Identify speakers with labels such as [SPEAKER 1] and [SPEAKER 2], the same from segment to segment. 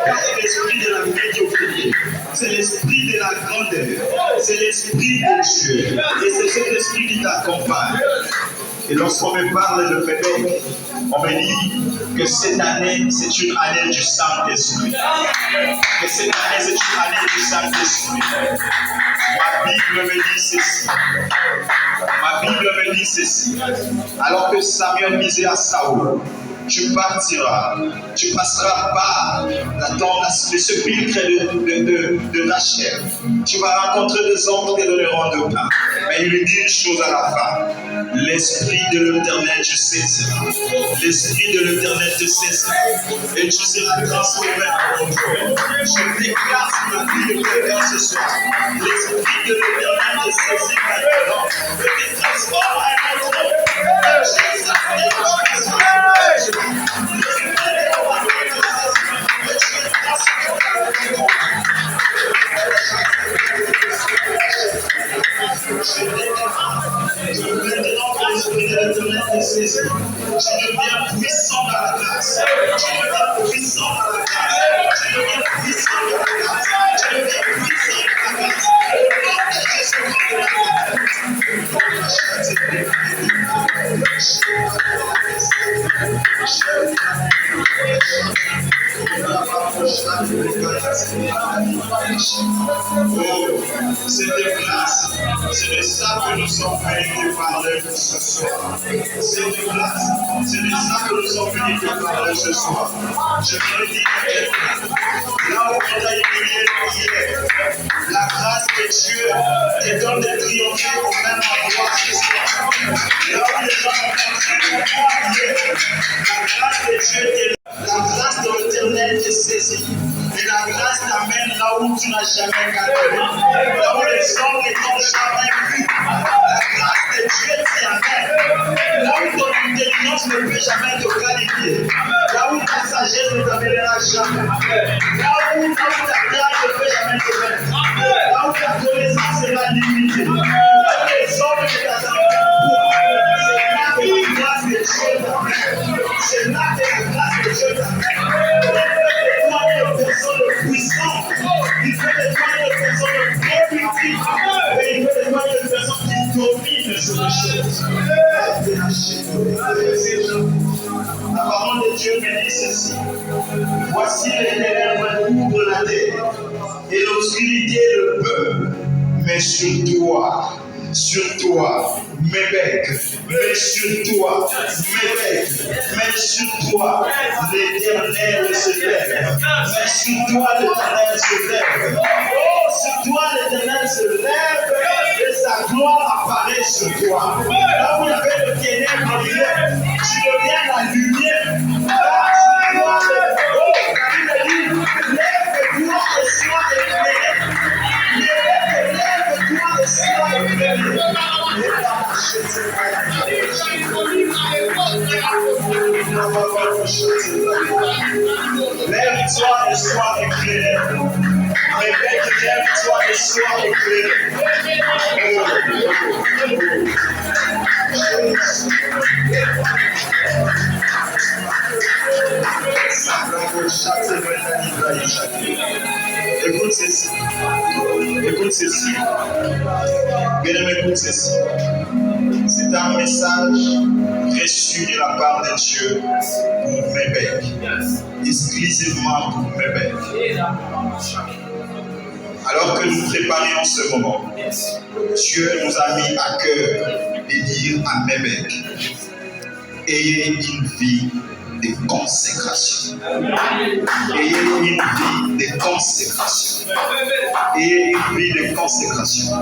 [SPEAKER 1] c'est l'esprit de la médiocrité, c'est l'esprit de la grandeur, c'est l'esprit de Dieu. Et c'est cet esprit qui t'accompagne. Et lorsqu'on me parle de Québec, on me dit que cette année, c'est une année du Saint-Esprit. Que cette année, c'est une année du Saint-Esprit. Ma Bible me dit ceci. Ma Bible me dit ceci. Alors que Samuel disait à Saoul, tu partiras, tu passeras par ce filtre de Rachel. Tu vas rencontrer des hommes qui te donneront de pain. Mais il lui dit une chose à la fin. L'esprit de l'Éternel te saisira. L'esprit de l'Éternel te saisira. Et tu seras transformé en contrôle. Je déclare sur la vie de quelqu'un ce soir. L'esprit de l'Éternel te saisit maintenant. Et te transforme en contrôle. Je deviens puissant dans la grâce. Je deviens puissant dans la grâce. Je deviens puissant dans la grâce. Je deviens puissant dans la grâce. C'est de grâce. C'est de ça que nous sommes venus parler ce soir. C'est de grâce. C'est de ça que nous sommes venus parler ce soir. Je veux dire à quelqu'un, là où on a étudié hier, la grâce de Dieu te donne de triompher au même endroit ce soir. Là où les gens ont compris hier, la grâce de Dieu te la grâce de l'Éternel te saisit. Et la grâce t'amène là où tu n'as jamais gagné. Là où les hommes ne t'ont jamais vu. La grâce de Dieu t'y amène. Là où ton intelligence ne peut jamais te qualifier. Là où ta sagesse ne t'amènera jamais. Là où ta grâce ne peut jamais te mettre. Là où ta connaissance sera limitée. Là où les hommes ne t'attendent pas. C'est là que la grâce de Dieu t'amène. C'est là que la grâce de Dieu t'amène. Personne puissante, il faut des personnes productives, et il faut des personnes qui dominent sur les choses. La parole de Dieu me dit ceci. Voici l'Éternel ouvre la terre et l'obscurité le peuple, mais sur toi, Mébek, mais sur toi, Mébek, mais sur toi, l'Éternel se lève, mais sur toi, l'Éternel se lève. Oh, sur toi, l'Éternel se lève, et sa gloire apparaît sur toi. Là où il y avait le ténèbre, tu deviens la lumière. Là, sur toi, il dit, lève-toi et sois éclairé. Lève-toi et sois éclairé. Lève-toi et sois éclairé. Réveille, lève-toi et sois éclairé. Écoute ceci. Écoute ceci. Bien-aimé, écoute ceci. C'est un message reçu de la part de Dieu pour Mébek. Exclusivement pour Mébek. Alors que nous préparions ce moment, Dieu nous a mis à cœur de dire à Mébek, ayez une vie de consécration. Ayez une vie de consécration. Ayez une vie de consécration.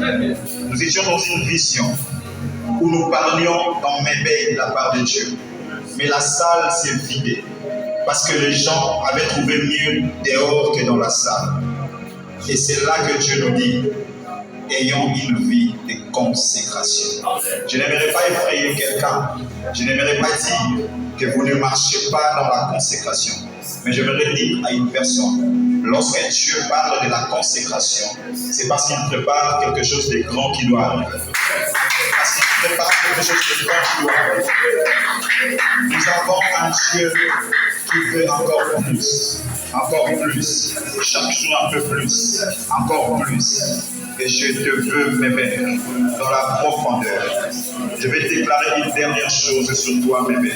[SPEAKER 1] Nous étions dans une vision où nous parlions dans Mébek de la part de Dieu. Mais la salle s'est vidée parce que les gens avaient trouvé mieux dehors que dans la salle. Et c'est là que Dieu nous dit, ayons une vie de consécration. Je n'aimerais pas effrayer quelqu'un. Je n'aimerais pas dire que vous ne marchez pas dans la consécration. Mais je voudrais dire à une personne, lorsque Dieu parle de la consécration, c'est parce qu'il prépare quelque chose de grand qui doit arriver. Parce qu'il prépare quelque chose de grand qui doit arriver. Nous avons un Dieu qui veut encore plus. encore plus, chaque jour un peu plus, encore plus. Et je te veux, bébé, dans la profondeur. Je vais déclarer une dernière chose sur toi, bébé.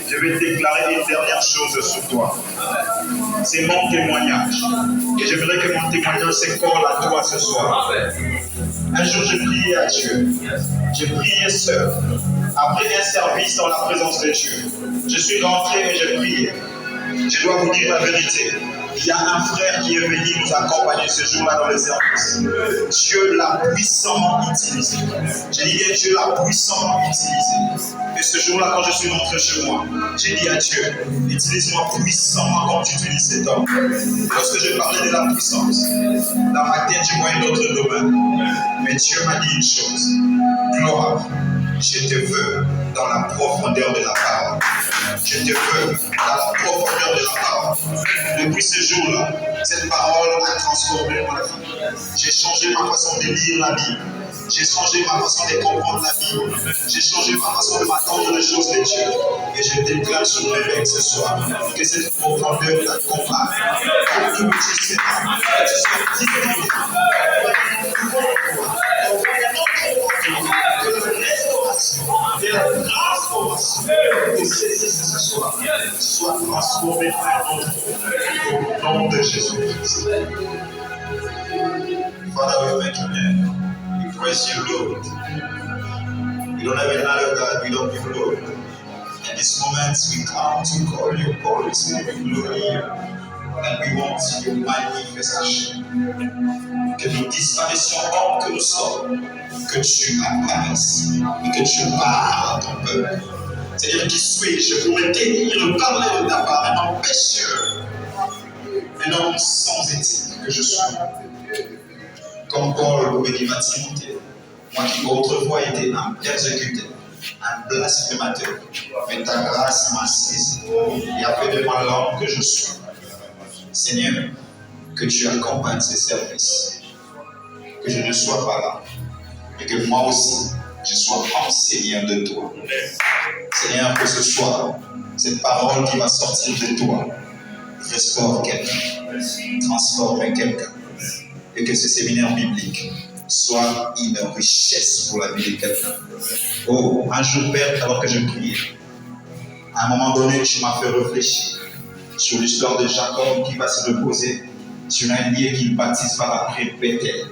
[SPEAKER 1] Je vais déclarer une dernière chose sur toi. C'est mon témoignage. Et j'aimerais que mon témoignage s'école à toi ce soir. Un jour, j'ai prié à Dieu. J'ai prié seul. Après un service dans la présence de Dieu, je suis rentré et j'ai prié. Je dois vous dire la vérité. Il y a un frère qui est venu nous accompagner ce jour-là dans le service. Dieu l'a puissamment utilisé. J'ai dit bien Dieu l'a puissamment utilisé. Et ce jour-là, quand je suis rentré chez moi, j'ai dit à Dieu, utilise-moi puissamment comme tu utilises cet homme. Lorsque je parlais de la puissance, dans ma tête, je voyais d'autres domaines. Mais Dieu m'a dit une chose. Gloire, je te veux dans la profondeur de la parole. Je te veux dans la profondeur de la parole. Depuis ce jour-là, cette parole a transformé ma vie. J'ai changé ma façon de lire la Bible. J'ai changé ma façon de comprendre la Bible. J'ai changé ma façon de m'attendre les choses de Dieu. Et je déclare sur mes mecs ce soir que cette profondeur t'accompagne. Où tu seras, que tu sois dignifié. De la transformation, que ce soir soit transformé par notre au nom de Jésus-Christ. Father, we thank you, man. We praise you, Lord. We don't have another God, we don't give Lord. In this moment, we come to call you, Holy Spirit, glory you. And we want your manifestation. Que nous disparaissions comme que nous sommes, que tu apparaisses et que tu parles à ton peuple. C'est-à-dire qui suis-je pour me tenir, parler de ta part, un homme pécheur, un homme sans éthique que je suis. Comme Paul pouvait dire à Timothée, moi qui autrefois étais un persécuteur, un blasphémateur, mais ta grâce m'a saisi et a fait de moi l'homme que je suis. Seigneur, que tu accompagnes ces services, que je ne sois pas là, mais que moi aussi, je sois enseigné de toi. Seigneur, que ce soit cette parole qui va sortir de toi, restaure quelqu'un, transforme quelqu'un, et que ce séminaire biblique soit une richesse pour la vie de quelqu'un. Oh, un jour, Père, alors que je priais, à un moment donné, tu m'as fait réfléchir sur l'histoire de Jacob qui va se reposer sur un lieu qu'il baptise par après Bethel.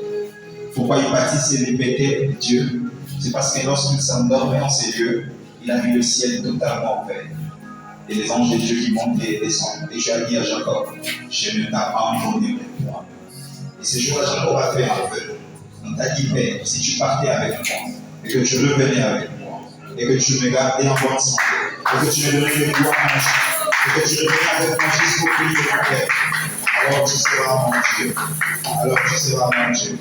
[SPEAKER 1] Pourquoi il baptise les Bethel, Dieu? C'est parce que lorsqu'il s'endormait en ces lieux, il a vu le ciel totalement ouvert. Et les anges de Dieu qui montaient et descendaient. Et Dieu a dit à Jacob, je ne t'ai pas abandonné pour toi. Et ce jour-là, Jacob a fait un vœu. On t'a dit, Père, si tu partais avec moi, et que tu revenais avec moi, et que tu me gardais en bonne santé, et que tu me donnais de quoi manger, et que tu revenais avec moi jusqu'au pays de mon Père, alors tu seras mon Dieu. Alors tu seras mon Dieu.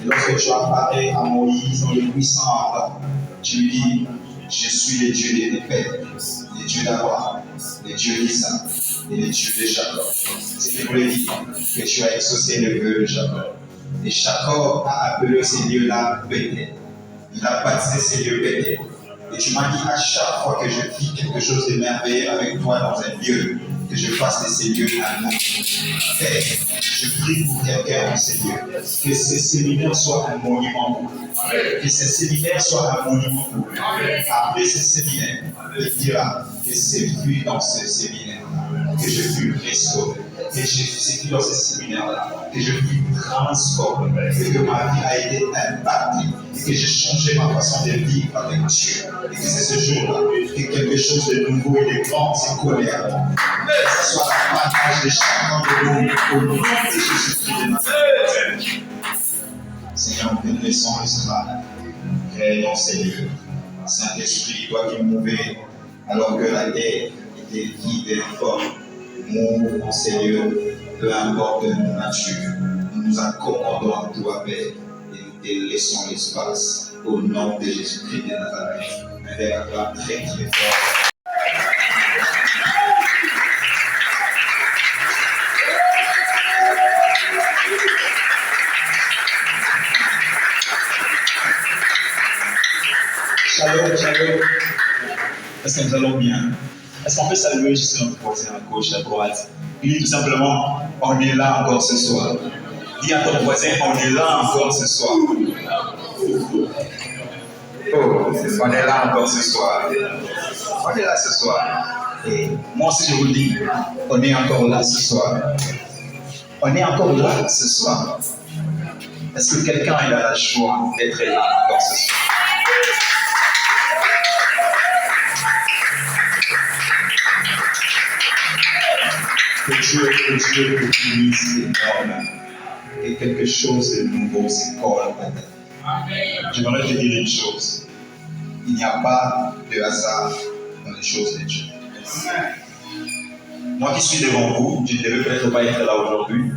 [SPEAKER 1] Et lorsque tu apparais à Moïse dans le puissant ardent, tu lui dis, je suis le Dieu des pères, le Dieu d'Abraham, le Dieu d'Isaac et le Dieu de Jacob. C'est ce que voulait dire que tu as exaucé le vœu de Jacob. Et Jacob a appelé ces lieux-là Bethel. Il a baptisé ces lieux Bethel. Et tu m'as dit à chaque fois que je vis quelque chose de merveilleux avec toi dans un lieu, que je fasse de ces lieux un nom. Père, je prie pour quelqu'un dans ces lieux. Que ce séminaire soit un monument pour lui. Que ce séminaire soit un monument pour lui. Après ce séminaire, il dira que c'est vu dans ce séminaire, que je fus restauré. Que c'est vu dans ce séminaire-là, que je fus transformé, et que ma vie a été impactée, et que j'ai changé ma façon de vivre avec Dieu. Et que c'est ce jour-là que quelque chose de nouveau et de grand s'est collé à moi. Que ce soit la partage de chacun de nous au nom de Jésus-Christ de Nazareth. Seigneur, nous te laissons Israël, créer dans ces lieux. Saint-Esprit, toi qui mouvais alors que la terre était vide et informe, move en ces lieux, peu importe notre nature. Nous nous accommodons à toi, Père, et nous te laissons l'espace au nom de Jésus-Christ de Nazareth. Un verre à très très fort. Shalom, shalom. Est-ce que nous allons bien? Est-ce qu'on peut saluer juste notre voisin à gauche, à droite? Il dit tout simplement, on est là encore ce soir. Dis à ton voisin, on est là encore ce soir. Oh, on est là encore ce soir. On est là ce soir. Et moi aussi je vous le dis, on est encore là ce soir. On est encore là ce soir. Est-ce que quelqu'un a la joie d'être là encore ce soir? Que Dieu utilise énormément. Et quelque chose de nouveau s'écolle à ta vie. J'aimerais te dire une chose. Il n'y a pas de hasard dans les choses de Dieu. Moi qui suis devant vous, je ne devais peut-être pas être là aujourd'hui.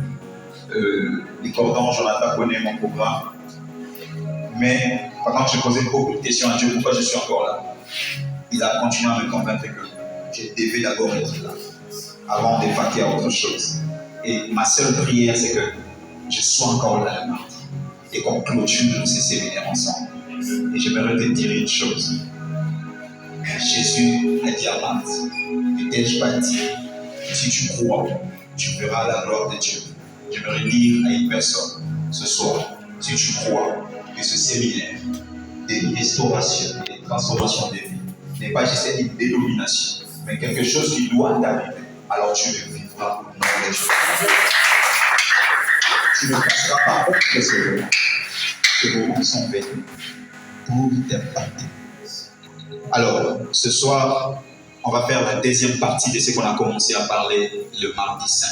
[SPEAKER 1] Les cordons, Jonathan connaît mon programme. Mais pendant que je posais beaucoup de questions à Dieu, pourquoi je suis encore là, il a continué à me convaincre que je devais d'abord être là, avant de vaquer à autre chose. Et ma seule prière, c'est que je sois encore là le mardi et qu'on clôture ces séminaires ensemble. Et j'aimerais te dire une chose. Jésus a dit à Marthe, ne t'ai-je pas dit, si tu crois, tu verras la gloire de Dieu. J'aimerais dire à une personne ce soir, si tu crois que ce séminaire de restauration et de transformation de vie n'est pas juste une dénomination, mais quelque chose qui doit t'arriver, alors tu le vivras au nom de Dieu. Tu ne passeras pas autre que ce moment. Ces moments sont venus pour t'impacter. Alors, ce soir, on va faire la deuxième partie de ce qu'on a commencé à parler le mardi 5.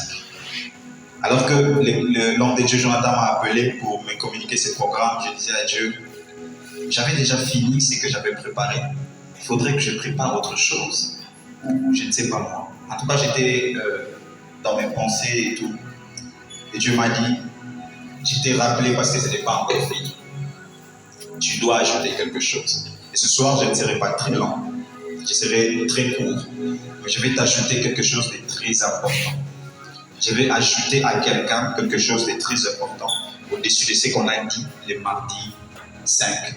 [SPEAKER 1] Alors que l'homme de Dieu, Jonathan, m'a appelé pour me communiquer ce programme, je disais à Dieu, j'avais déjà fini ce que j'avais préparé. Il faudrait que je prépare autre chose. Ou je ne sais pas moi. En tout cas, j'étais dans mes pensées et tout. Et Dieu m'a dit, je t'ai rappelé parce que ce n'est pas encore fini. Tu dois ajouter quelque chose. Et ce soir, je ne serai pas très lent. Je serai très court. Mais je vais t'ajouter quelque chose de très important. Je vais ajouter à quelqu'un quelque chose de très important au-dessus de ce qu'on a dit le mardi 5.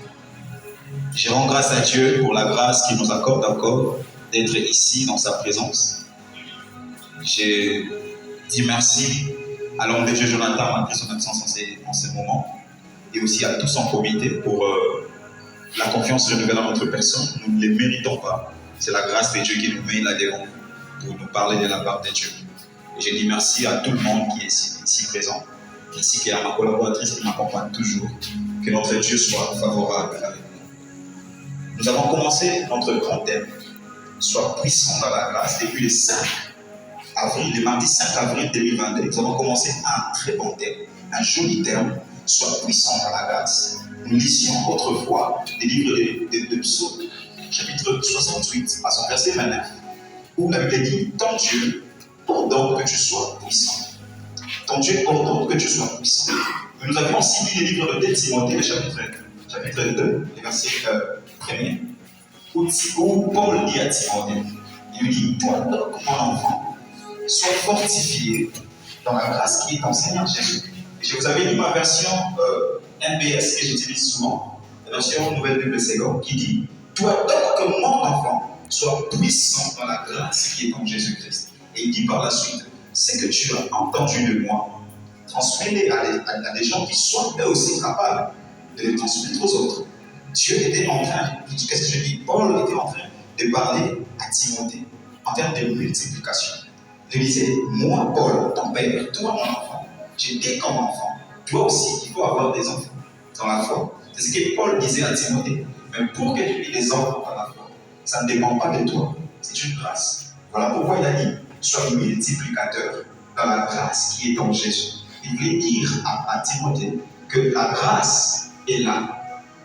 [SPEAKER 1] Je rends grâce à Dieu pour la grâce qu'il nous accorde encore d'être ici dans sa présence. Je dis merci à l'homme de Dieu Jonathan malgré son absence en ce moment et aussi à tout son comité pour la confiance renouvelée dans notre personne. Nous ne les méritons pas. C'est la grâce de Dieu qui nous met là devant pour nous parler de la part de Dieu. Et je dis merci à tout le monde qui est ici présent, ainsi qu'à ma collaboratrice qui m'accompagne toujours. Que notre Dieu soit favorable avec nous. Nous avons commencé notre grand thème, soit puissant dans la grâce, depuis le 5 avril, le mardi 5 avril 2022. Nous avons commencé un très bon thème, un joli terme, soit puissant dans la grâce. Nous lisions autrefois des livres de Psaumes, chapitre 68 à son verset 29, où la Bible dit, ton Dieu ordonne que tu sois puissant. Ton Dieu ordonne que tu sois puissant. Mais nous avions aussi lu les livres de Timothée, le chapitre 2, le verset 1er, où Paul dit à Timothée, il lui dit, toi donc, mon enfant, sois fortifié dans la grâce qui est en Seigneur Jésus. Et je vous avais lu ma version NBS que j'utilise souvent, la version Nouvelle Bible Seconde, qui dit, toi donc, mon enfant, sois puissant dans la grâce qui est en Jésus-Christ. Et il dit par la suite, ce que tu as entendu de moi, transmets-le à des gens qui soient eux aussi capables de le transmettre aux autres. Dieu était en train, qu'est-ce que je dis? Paul était en train de parler à Timothée en termes de multiplication. Il disait, moi, Paul, ton père, toi, mon enfant, j'étais comme enfant. Toi aussi, il faut avoir des enfants dans la foi. C'est ce que Paul disait à Timothée. Mais pour que tu aies des enfants dans la foi, ça ne dépend pas de toi. C'est une grâce. Voilà pourquoi il a dit, sois multiplicateur dans la grâce qui est en Jésus. Il voulait dire à Timothée que la grâce est là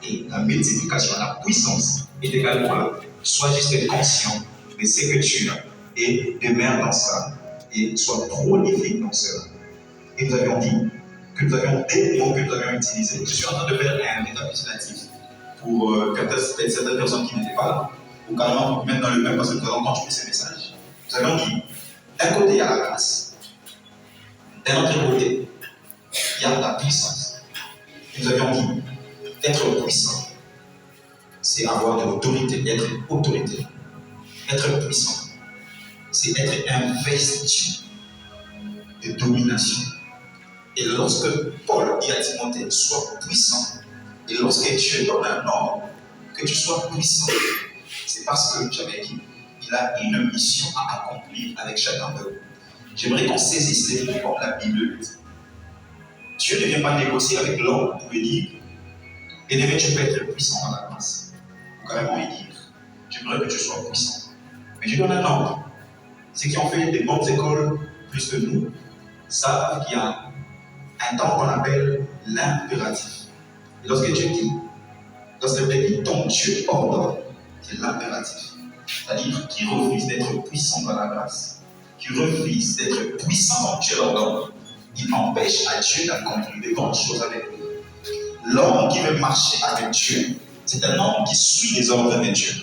[SPEAKER 1] et la multiplication, la puissance est également là. Sois juste conscient de ce que tu as et demeure dans ça et sois prolifique dans cela. Et nous avions dit que nous avions des mots que nous avions utilisés. Je suis en train de faire un récapitulatif pour certaines personnes qui n'étaient pas là, ou carrément même dans le même parce que nous avons entendu ces messages. Nous avions dit, d'un côté il y a la grâce, d'un autre côté il y a la puissance. Et nous avions dit, être puissant, c'est avoir de l'autorité, être autorité. Être puissant,
[SPEAKER 2] c'est être investi de domination. Et lorsque Paul dit à Timothée, sois puissant, et lorsque Dieu donne un ordre, que tu sois puissant, c'est parce que, j'avais dit, il a une mission à accomplir avec chacun d'eux. J'aimerais qu'on saisisse les mots comme la Bible le dit. Dieu ne vient pas négocier avec l'homme pour lui dire, bien-aimé, tu peux être puissant dans la grâce. Ou carrément lui dire, j'aimerais que tu sois puissant. Mais je donne un ordre. Ceux qui ont fait des bonnes écoles plus que nous savent qu'il y a un temps qu'on appelle l'impératif. Et lorsque Dieu dit, lorsque Dieu dit ton Dieu ordonne, c'est l'impératif. C'est-à-dire qu'il refuse d'être puissant dans la grâce, qui refuse d'être puissant dans Dieu ordonne, il empêche à Dieu d'accomplir de grandes choses avec lui. L'homme qui veut marcher avec Dieu, c'est un homme qui suit les ordres de Dieu.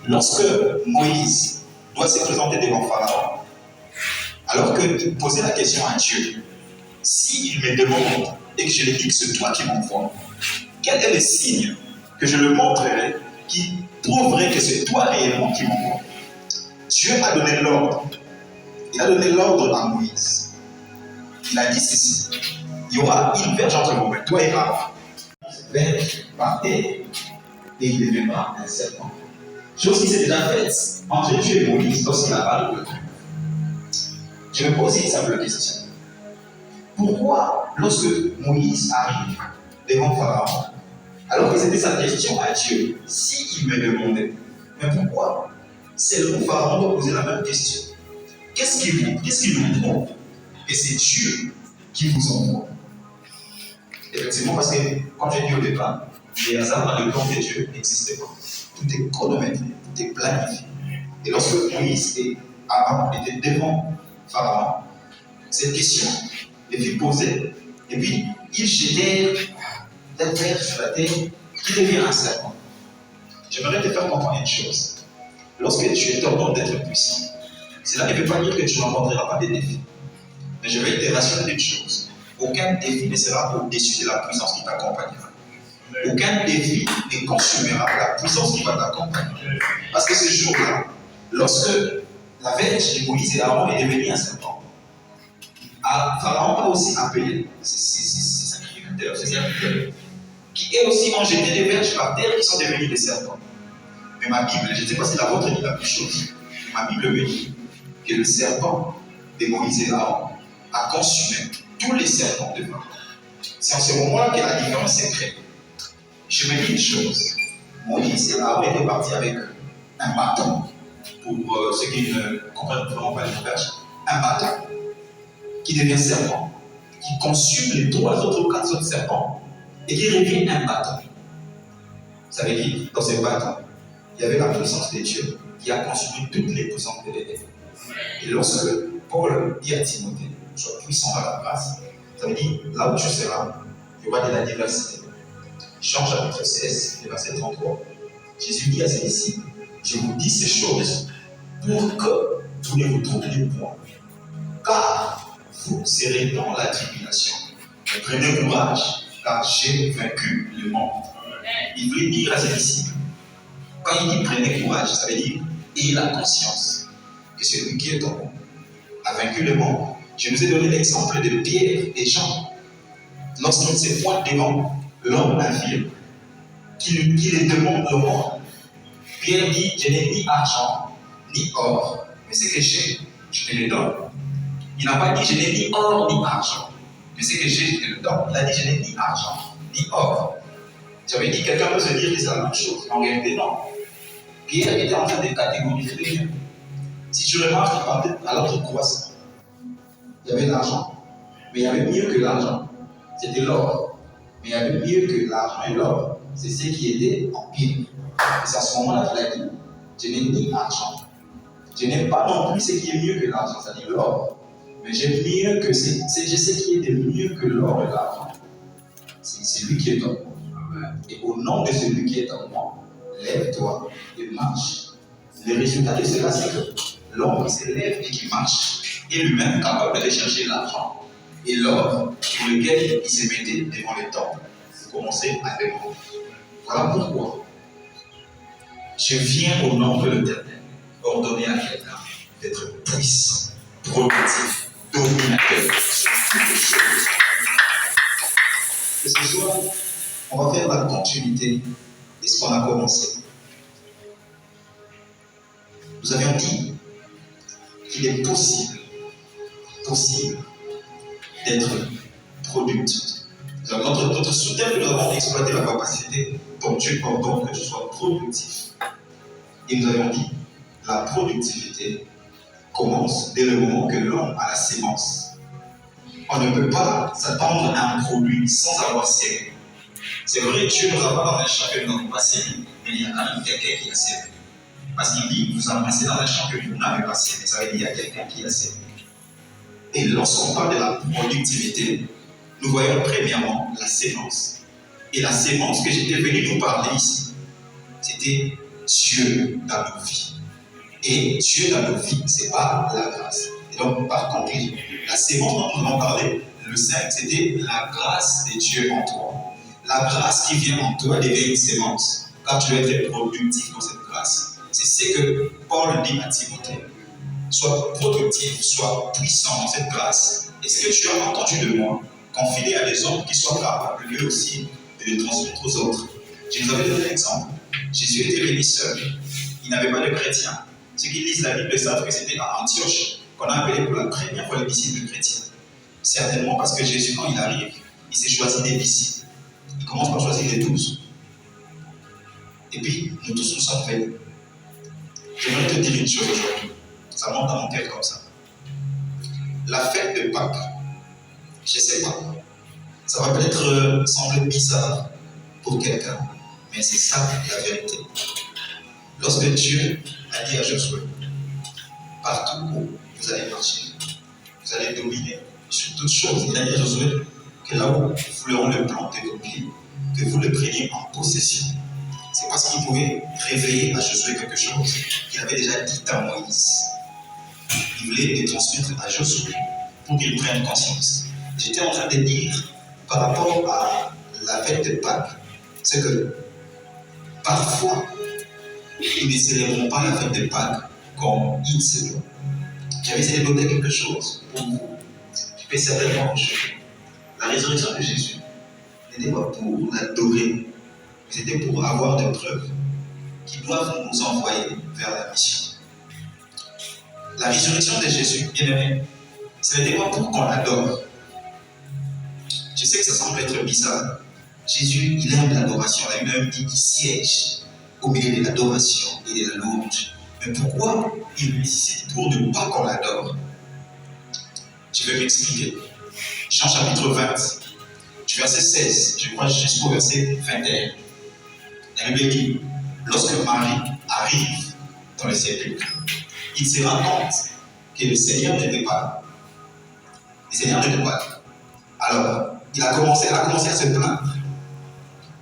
[SPEAKER 2] Lorsque Moïse doit se présenter devant Pharaon, alors qu'il posait la question à Dieu, s'il me demande et que je lui dis que c'est toi qui m'envoies, quel est le signe que je le montrerai qui prouverait que c'est toi réellement qui m'envoie? Dieu a donné l'ordre. Il a donné l'ordre à Moïse. Il a dit ceci: il y aura une verge entre vous, toi et Aaron. Verge par terre, et il deviendra un serpent. Chose qui s'est déjà faite entre Dieu et Moïse lorsqu'il a parlé de Dieu. Je me pose une simple question. Pourquoi, lorsque Moïse arrive devant Pharaon, alors que c'était sa question à Dieu, s'il me demandait, mais pourquoi seulement Pharaon doit poser la même question? Qu'est-ce qui nous prouve que c'est Dieu qui vous envoie? Effectivement, parce que, comme j'ai dit au départ, les hasards dans le plan de Dieu n'existaient pas. Tout est chronométré, tout est planifié. Et lorsque Moïse et Aaron étaient devant Pharaon, cette question les fit poser, et puis ils jetèrent la terre sur la terre qui devient un serpent. J'aimerais te faire comprendre une chose. Lorsque tu t'ordonnes d'être puissant, cela ne veut pas dire que tu n'engendreras pas des défis. Mais je vais te rassurer d'une chose. Aucun défi ne sera au-dessus de la puissance qui t'accompagnera. Aucun défi ne consumera la puissance qui va t'accompagner. Parce que ce jour-là, lorsque la verge de Moïse et Aaron est devenue un serpent, Pharaon a aussi appelé ses sacrificateurs, ses serviteurs, qui eux aussi ont jeté des verges par terre qui sont devenus des serpents. Mais ma Bible, je ne sais pas si la vôtre dit la même chose, mais ma Bible me dit que le serpent de Moïse et Aaron a consumé tous les serpents de Pharaon. C'est en ce moment-là que la différence s'est créée. Je me dis une chose, Moïse et Aaron étaient partis avec un bâton, pour ceux qui ne comprennent vraiment pas les verges, un bâton qui devient serpent, qui consume les 3 autres ou 4 autres serpents et qui devient un bâton. Ça veut dire, dans ce bâton, il y avait la puissance de Dieu qui a consumé toutes les puissances de l'Éden. Et lorsque Paul dit à Timothée, sois puissant dans la grâce, ça veut dire, là où tu seras, il y aura de la diversité. Jean chapitre 16, verset 33. Jésus dit à ses disciples, je vous dis ces choses pour que vous ne vous troubliez point. Car vous serez dans la tribulation. Mais prenez courage, car j'ai vaincu le monde. Il voulait dire à ses disciples, quand il dit prenez courage, ça veut dire ayez la conscience que celui qui est en vous a vaincu le monde. Je vous ai donné l'exemple de Pierre et Jean. Lorsqu'ils se pointent devant l'homme infirme, qui les demande le monde, Pierre dit, je n'ai ni argent, ni or, mais ce que j'ai, je te le donne. Il n'a pas dit, je n'ai ni or, ni argent, mais ce que j'ai, je te le donne. Il a dit, je n'ai ni argent, ni or. J'avais dit, quelqu'un peut se dire que c'est la même chose. En réalité, non. Pierre était en train de catégoriser les biens. Si tu remarques, il parlait à l'autre croissant. Il y avait l'argent, mais il y avait mieux que l'argent. C'était l'or. Mais il y avait mieux que l'argent et l'or. C'est ce qui était en pire. Et c'est à ce moment-là qu'il a dit, je n'ai ni argent. Je n'ai pas non plus ce qui est mieux que l'argent, c'est-à-dire l'or. Mais j'ai mieux que je sais qui est de mieux que l'or et l'argent. C'est celui qui est en moi. Et au nom de celui qui est en moi, lève-toi et marche. Le résultat de cela, c'est que l'homme qui se lève et qui marche est lui-même capable d'aller chercher l'argent et l'or pour lequel il se mettait devant les temples. Vous commencez à demander. Voilà pourquoi je viens au nom de l'Éternel ordonner à quelqu'un, d'être puissant, productif, dominateur sur toutes les choses. Et ce soir, on va faire la continuité de ce qu'on a commencé. Nous avions dit qu'il est possible d'être productif. Notre sous-thème, nous avons exploité la capacité dont Dieu ordonne que tu sois productif. Et nous avons dit, la productivité commence dès le moment que l'homme a la sémence. On ne peut pas s'attendre à un produit sans avoir sémé. C'est vrai, Dieu nous a pas dans un champ que nous n'avons pas sémé, mais il y a quand même quelqu'un qui a sémé. Parce qu'il dit, vous embrassez dans un champ que vous n'avez pas sémé. Ça veut dire qu'il y a quelqu'un qui a sémé. Et lorsqu'on parle de la productivité, nous voyons premièrement la sémence. Et la sémence que j'étais venu nous parler ici, c'était Dieu dans nos vies. Et Dieu dans nos vies, ce n'est pas la grâce. Et donc, par contre, la sémence dont nous avons parlé, le 5, c'était la grâce de Dieu en toi. La grâce qui vient en toi devient une sémence. Quand tu veux être productif dans cette grâce. C'est ce que Paul dit à Timothée. Sois productif, sois puissant dans cette grâce. Et ce que tu as entendu de moi, confiner à des hommes qui soient capables, eux aussi, de le transmettre aux autres. Je vous avais donné l'exemple. Jésus était venu seul. Il n'avait pas de chrétiens. Ceux qui lisent la Bible savent que c'était à Antioche qu'on a appelé pour la première fois les disciples chrétiens. Certainement parce que Jésus, quand il arrive, il s'est choisi des disciples. Il commence par choisir les 12. Et puis, nous tous nous sommes faits. J'aimerais te dire une chose aujourd'hui. Ça monte dans mon cœur comme ça. La fête de Pâques, je ne sais pas. Ça va peut-être sembler bizarre pour quelqu'un, mais c'est ça la vérité. Lorsque Dieu a dit à Josué, partout où vous allez marcher, vous allez dominer sur toutes choses, il a dit à Josué que là où vous l'aurez le planté vos pieds, que vous le preniez en possession. C'est parce qu'il pouvait réveiller à Josué quelque chose qu'il avait déjà dit à Moïse. Il voulait les transmettre à Josué pour qu'il prenne conscience. J'étais en train de dire par rapport à la fête de Pâques, c'est que parfois, ils ne célébreront pas la fête de Pâques comme ils se doivent. J'avais essayé de noter quelque chose pour vous. Tu peux certainement rejeter. La résurrection de Jésus n'était pas pour l'adorer, mais c'était pour avoir des preuves qui doivent nous envoyer vers la mission. La résurrection de Jésus, bien aimé, ce n'était pas pour qu'on l'adore. Je sais que ça semble être bizarre. Jésus, il aime l'adoration. La Bible dit qu'il siège au milieu de l'adoration et de la louange. Mais pourquoi il nécessite pour ne pas qu'on l'adore? Je vais m'expliquer. Jean chapitre 20, du verset 16, je crois jusqu'au verset 21. La Bible dit, lorsque Marie arrive dans le sépulcre, il se rend compte que le Seigneur n'était pas là. Le Seigneur n'était pas là. Alors, il a commencé à se plaindre.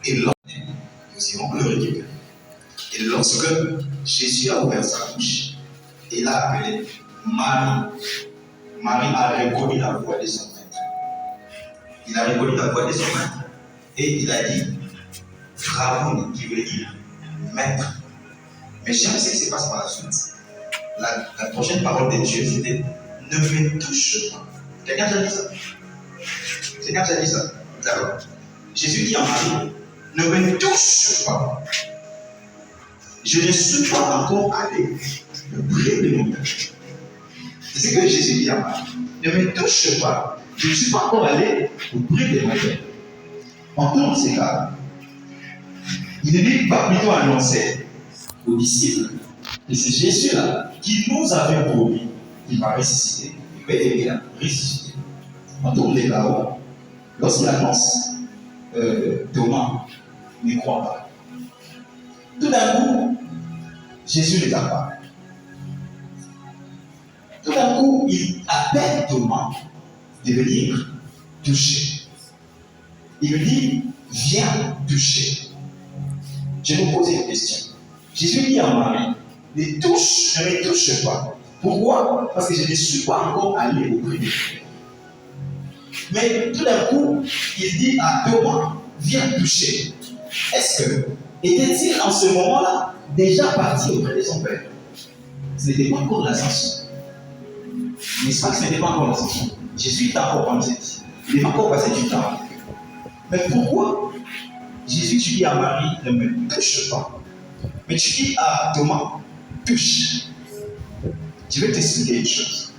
[SPEAKER 2] Et là, nous irons le récupérer. Et lorsque Jésus a ouvert sa bouche, il a appelé Marie. Marie a reconnu la voix de son maître. Il a reconnu la voix de son maître. Et il a dit, Rabboni, qui veut dire maître. Mais j'aime ce qui se passe par la suite. La prochaine parole de Dieu, c'était ne me touche pas. Quelqu'un a déjà dit ça? Quelqu'un a déjà dit ça? D'accord. Jésus dit à Marie, ne me touche pas. Je ne suis pas encore allé près de mon père. C'est ce que Jésus dit à Marie. Ne me touche pas. Je ne suis pas encore allé auprès de mon père. En tous ces cas, il ne dit pas plutôt annoncer aux disciples que c'est Jésus-là qui nous avait promis qu'il va ressusciter. Il va aider à ressusciter. En tous les cas, lorsqu'il annonce, Thomas ne croit pas. Tout d'un coup, Jésus les appelle. Tout d'un coup, il appelle Thomas de venir toucher. Il lui dit, viens toucher. Je vais vous poser une question. Jésus dit à Marie, ne me touche pas. Pourquoi? Parce que je ne suis pas encore allé auprès de Dieu. Mais tout d'un coup, il dit à Thomas, viens toucher. Est-ce que, était-il en ce moment-là déjà parti auprès de son père? Ce n'était pas encore l'ascension. N'est-ce pas que ce n'était pas encore la saison? Jésus est encore comme ça. Il n'est pas encore passé du temps. Mais pourquoi Jésus, tu dis à Marie, ne me touche pas. Mais tu dis à Thomas, touche. Je vais t'expliquer une chose.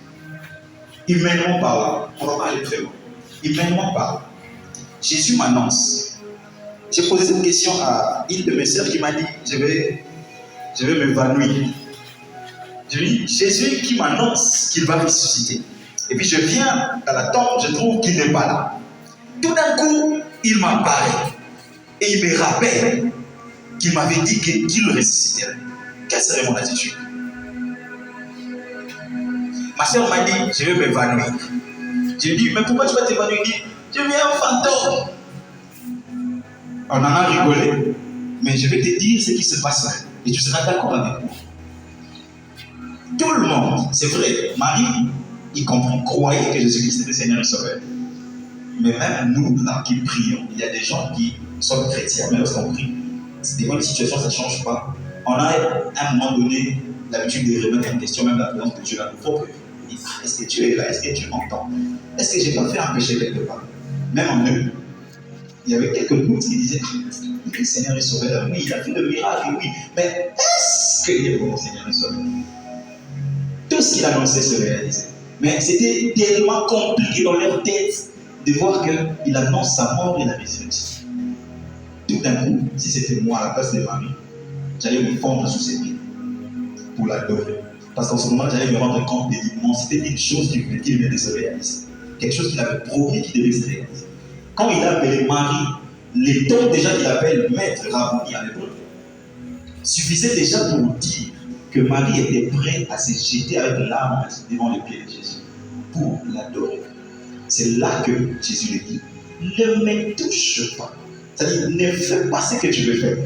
[SPEAKER 2] Humainement parlant, on va pas aller très loin. Humainement parlant, Jésus m'annonce. J'ai posé cette question à une de mes sœurs qui m'a dit, je vais m'évanouir. Je lui dis, Jésus qui m'annonce qu'il va ressusciter. Et puis je viens à la tombe, je trouve qu'il n'est pas là. Tout d'un coup, il m'apparaît. Et il me rappelle qu'il m'avait dit qu'il ressusciterait. Quelle serait mon attitude? Ma soeur m'a dit, je vais m'évanouir. Je lui ai dit, mais pourquoi tu vas t'évanouir? Il dit, je viens un fantôme. On en a rigolé. Mais je vais te dire ce qui se passe là. Et tu seras d'accord avec moi. Tout le monde, c'est vrai, Marie, y compris, croyait que Jésus-Christ était le Seigneur et Sauveur. Mais même nous, là, qui prions, il y a des gens qui sont chrétiens, mais lorsqu'on prie, devant une situation, ça ne change pas. On a à un moment donné l'habitude de remettre en question même la présence de Dieu dans nos propres vies. Est-ce que Dieu est là? Est-ce que Dieu m'entend? Est-ce que je n'ai pas fait un péché quelque part? Même en eux, il y avait quelques doutes qui disaient, le Seigneur est Sauveur, oui, il a fait le miracle, oui, mais est-ce qu'il est bon, Seigneur et Sauveur? Tout ce qu'il annonçait se réalisait. Mais c'était tellement compliqué dans leur tête de voir qu'il annonce sa mort et la résurrection. Tout d'un coup, si c'était moi à la place de Marie, j'allais me fondre sous ses pieds pour l'adorer. Parce qu'en ce moment, j'allais me rendre compte de l'immensité d'une chose qui venait de se réaliser. Quelque chose qu'il avait promis qui devait se réaliser. Quand il a appelé Marie, les temps déjà qu'il appelle maître, Rabboni à l'époque, suffisait déjà pour dire que Marie était prête à se jeter avec larmes devant les pieds de Jésus pour l'adorer. C'est là que Jésus lui dit, ne me touche pas. C'est-à-dire, ne fais pas ce que tu veux faire.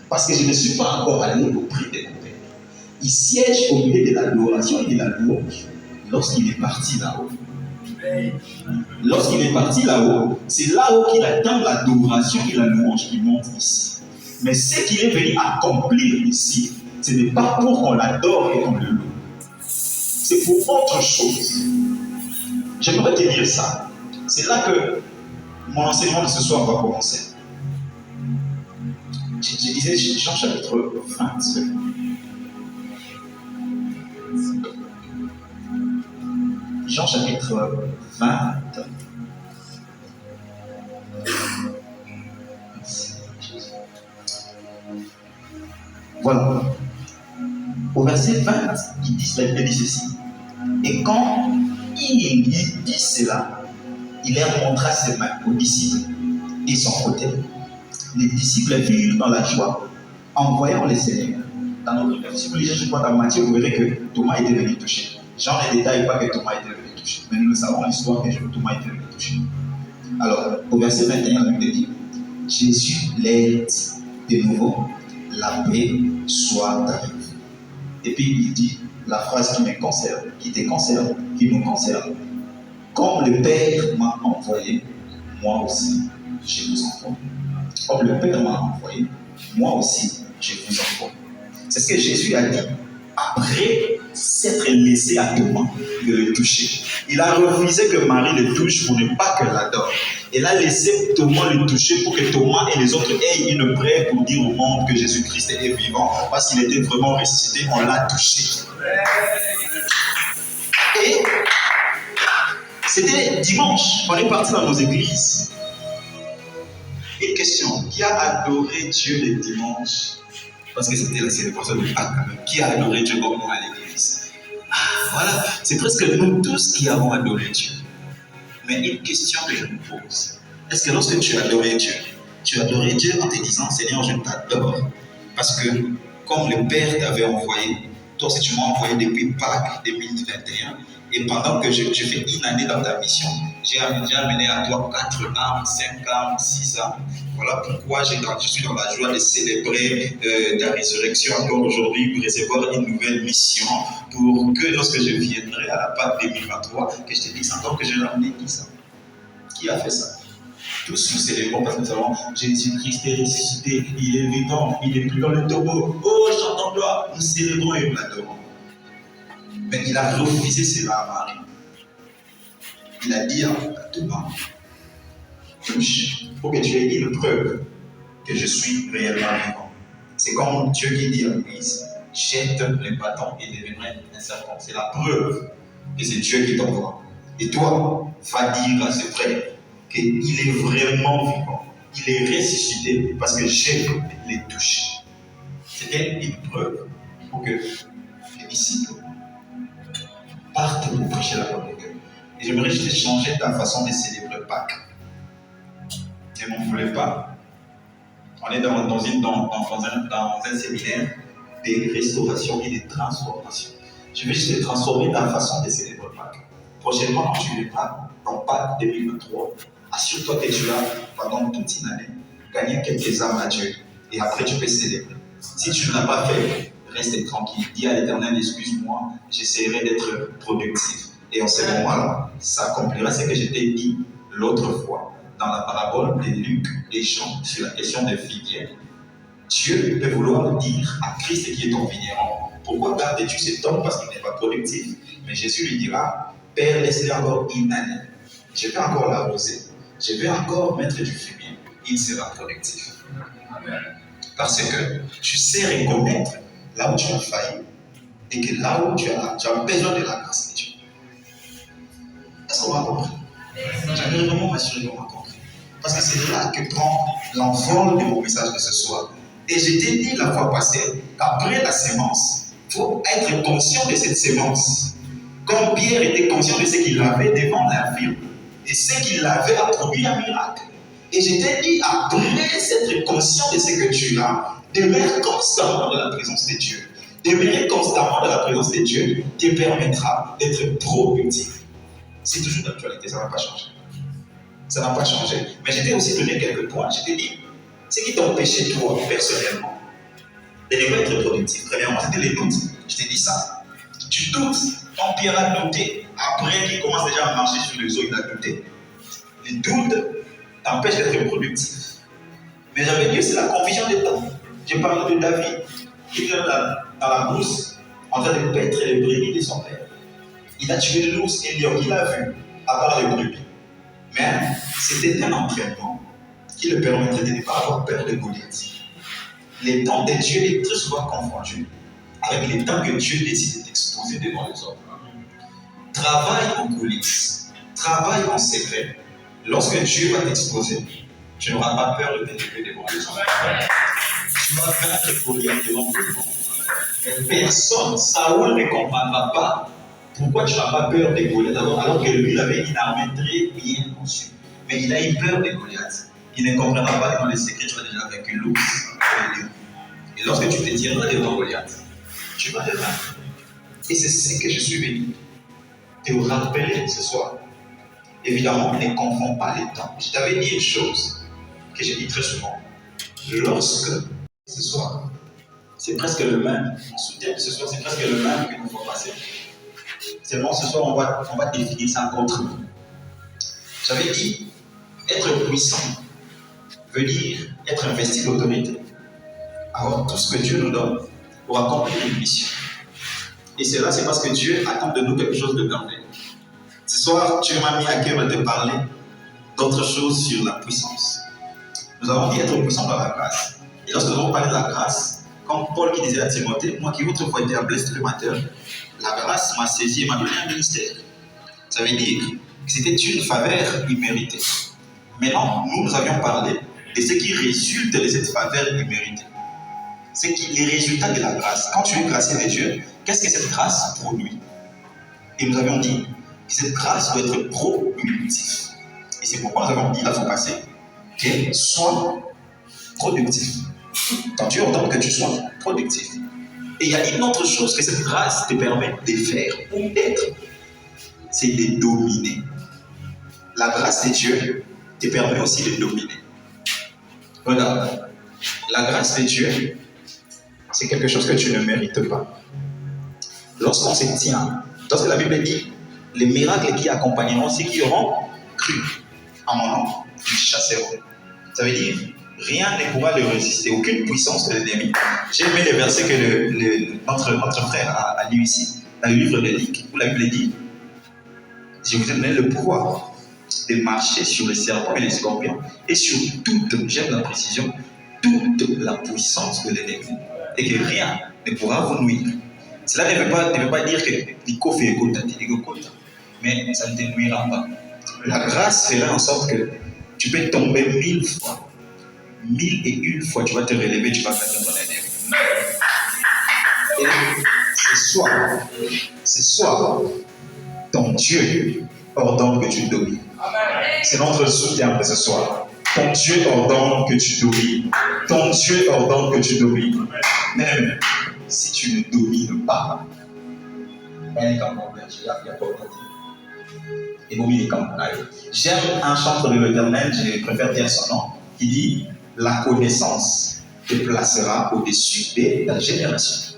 [SPEAKER 2] Parce que je ne suis pas encore allé auprès de mon Père. Il siège au milieu de l'adoration et de la louange lorsqu'il est parti là-haut. Lorsqu'il est parti là-haut, c'est là-haut qu'il attend l'adoration et la louange qui monte ici. Mais ce qu'il est venu accomplir ici, ce n'est pas pour qu'on l'adore et qu'on le loue. C'est pour autre chose. J'aimerais te dire ça. C'est là que mon enseignement de ce soir va commencer. Je disais Jean chapitre 20. Jean chapitre 20. Voilà. Au verset 20, il dit ceci. Et quand il dit cela, il leur montra ses mains aux disciples et son côté. Les disciples virent dans la joie en voyant le Seigneur. Dans notre verset, si vous lisez, je crois, dans Matthieu, vous verrez que Thomas était venu toucher. Jean ne détaille pas que Thomas était venu toucher, mais nous savons l'histoire que Thomas était venu toucher. Alors, au verset 21, la Bible dit, Jésus leur dit de nouveau, la paix soit avec vous. Et puis il dit la phrase qui me concerne, qui te concerne, qui nous concerne. Comme le Père m'a envoyé, moi aussi, je vous envoie. Comme le Père m'a envoyé, moi aussi, je vous envoie. C'est ce que Jésus a dit après s'être laissé à Thomas de le toucher. Il a refusé que Marie le touche pour ne pas qu'elle l'adore. Il a laissé Thomas le toucher pour que Thomas et les autres aient une prière pour dire au monde que Jésus-Christ est vivant parce qu'il était vraiment ressuscité. On l'a touché. Et c'était dimanche. On est parti dans nos églises. Une question. Qui a adoré Dieu le dimanche? Parce que c'était la célébration de Pâques quand même. Qui a adoré Dieu comme nous à l'église? Voilà. C'est presque nous tous qui avons adoré Dieu. Mais une question que je me pose. Est-ce que lorsque tu as adoré Dieu en te disant, Seigneur, je t'adore, parce que comme le Père t'avait envoyé, toi aussi tu m'as envoyé depuis Pâques 2021, et pendant que je fais une année dans ta mission, j'ai amené à toi 4 âmes, 5 âmes, 6 âmes. Voilà pourquoi je suis dans la joie de célébrer ta résurrection encore aujourd'hui, pour recevoir une nouvelle mission, pour que lorsque je viendrai à la Pâques 2023, que je te dise encore que je l'ai amené qui ça? Qui a fait ça? Tous nous célébrons parce que nous savons Jésus-Christ est ressuscité, il est vivant, il n'est plus dans le tombeau. Oh, chantons gloire, nous célébrons et nous l'adorons. Mais il a refusé cela à Marie. Il a dit à Thomas, touche, pour que tu aies une preuve que je suis réellement vivant. C'est comme Dieu qui dit à Moïse, jette les bâtons et deviendrai un serpent. C'est la preuve que c'est Dieu qui t'envoie. Et toi, va dire à ce frère qu'il est vraiment vivant. Il est ressuscité parce que je l'ai touché. C'était une preuve pour que les disciples partent pour prêcher la parole de Dieu. Et j'aimerais juste changer ta façon de célébrer Pâques. Et on ne voulait pas. On est dans un séminaire de restauration et de transformation. Je vais juste transformer ta façon de célébrer Pâques. Prochainement, quand tu viendras dans Pâques 2023, assure-toi que tu as, pendant toute une année, gagné quelques âmes à Dieu. Et après, tu peux célébrer. Si tu ne l'as pas fait, reste tranquille. Dis à l'Éternel, excuse-moi, j'essaierai d'être productif. Et en ce moment-là, ça accomplira ce que je t'ai dit l'autre fois, dans la parabole de Luc et Jean, sur la question des figuières. Dieu peut vouloir dire à Christ qui est ton vigneron, pourquoi gardes-tu cet homme parce qu'il n'est pas productif? Mais Jésus lui dira, Père, laisse-le encore une année. Je vais encore l'arroser. Je vais encore mettre du fumier. Il sera productif. Amen. Parce que tu sais reconnaître là où tu as failli et que là où tu as besoin de la grâce de Dieu. Est-ce qu'on va comprendre? J'aimerais vraiment m'assurer qu'on va comprendre. Parce que c'est là que prend l'envol de mon message de ce soir. Et je t'ai dit la fois passée qu'après la sémence, il faut être conscient de cette sémence. Comme Pierre était conscient de ce qu'il avait devant l'infirme. Et ce qu'il avait a produit un miracle. Et je t'ai dit, après être conscient de ce que tu as, demeure constamment dans la présence de Dieu. Demeurer constamment dans la présence de Dieu te permettra d'être productif. C'est toujours d'actualité, ça n'a pas changé. Ça n'a pas changé. Mais je t'ai aussi donné quelques points. Je t'ai dit, ce qui t'empêchait toi, personnellement, de ne pas être productif. Premièrement, c'était les doutes. Je t'ai dit ça. Tu doutes. Quand Pierre a douté, après qu'il commence déjà à marcher sur les eaux, il a douté. Les doutes t'empêchent d'être productif. Mais j'avais dit aussi la confusion des temps. Je parlais de David, qui était dans la brousse, en train de paître les brebis de son père. Il a tué l'ours et lion, il a vu, à part les brebis. Mais c'était un entraînement qui le permettrait de ne pas avoir peur de Goliath. Les temps de Dieu est très souvent confondu avec les temps que Dieu décide d'exposer devant les hommes. Travaille en coulisses, travaille en secret. Lorsque Dieu va t'exposer, tu n'auras pas peur de t'élever devant les hommes. Tu vas vaincre Goliath devant tout le monde. Personne, Saoul ne comprendra pas pourquoi tu n'as pas peur de Goliath alors que lui, il avait une armée très bien conçue. Mais il a eu peur de Goliath. Il ne comprendra pas que dans les secrets, tu as déjà vécu l'ours et le lion. Et lorsque tu te tiendras devant Goliath, tu vas le vaincre. Et c'est ce que je suis venu te rappeler ce soir. Évidemment, ne confonds pas les temps. Je t'avais dit une chose que j'ai dit très souvent. Lorsque ce soir, c'est presque le même, mon soutien de ce soir, c'est presque le même que nous faut passer. Seulement ce soir, on va définir ça autrement. J'avais dit, être puissant veut dire être investi d'autorité. Avoir tout ce que Dieu nous donne pour accomplir une mission. Et cela, c'est parce que Dieu attend de nous quelque chose de merveilleux. Ce soir, Dieu m'a mis à cœur de te parler d'autre chose sur la puissance. Nous avons dit être puissant dans la grâce. Et lorsque nous avons parlé de la grâce, comme Paul qui disait à Timothée, moi qui autrefois étais appelé instrumenteur, la grâce m'a saisi et m'a donné un ministère. Ça veut dire que c'était une faveur imméritée. Maintenant, nous avions parlé de ce qui résulte de cette faveur imméritée. C'est les résultats de la grâce. Quand tu es gracié de Dieu, qu'est-ce que cette grâce produit? Et nous avions dit que cette grâce doit être productive. Et c'est pourquoi nous avons dit la fois passée qu'elle soit productive. Quand tu ordonnes que tu sois productif. Et il y a une autre chose que cette grâce te permet de faire ou d'être, c'est de dominer. La grâce de Dieu te permet aussi de dominer. Regarde, la grâce de Dieu, c'est quelque chose que tu ne mérites pas. Lorsqu'on se tient, lorsque la Bible dit, les miracles qui accompagneront ceux qui auront cru en mon nom, ils chasseront. Ça veut dire, rien ne pourra le résister, aucune puissance de l'ennemi. J'ai aimé le verset que notre frère a lu ici. dans le livre de Luc, où la Bible dit, je vous ai donné le pouvoir de marcher sur les serpents et les scorpions et sur toute, j'aime la précision, toute la puissance de l'ennemi. Et que rien ne pourra vous nuire. Cela ne veut pas dire que l'ICO fait écouter, mais ça ne te nuira pas. La grâce fera en sorte que tu peux tomber 1000 fois. 1001 fois, tu vas te relever, tu vas mettre ton ennemi. Et ce soir, ton Dieu ordonne que tu domines. C'est notre soutien de ce soir. Ton Dieu ordonne que tu domines. Ton Dieu ordonne que tu domines. Même si tu ne domines pas, j'aime un chanteur de l'Éternel, je préfère dire son nom, qui dit « La connaissance te placera au-dessus de ta génération. »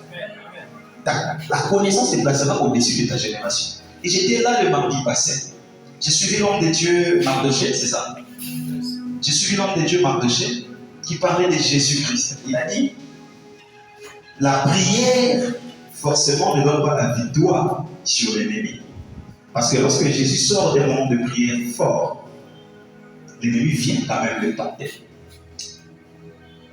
[SPEAKER 2] La connaissance te placera au-dessus de ta génération. Et j'étais là le mardi passé. J'ai suivi l'homme de Dieu Mardoché, c'est ça? J'ai suivi l'homme de Dieu Mardoché qui parlait de Jésus-Christ. Il a dit la prière, forcément, ne donne pas la victoire sur l'ennemi. Parce que lorsque Jésus sort des moments de prière fort, l'ennemi vient quand même le tenter.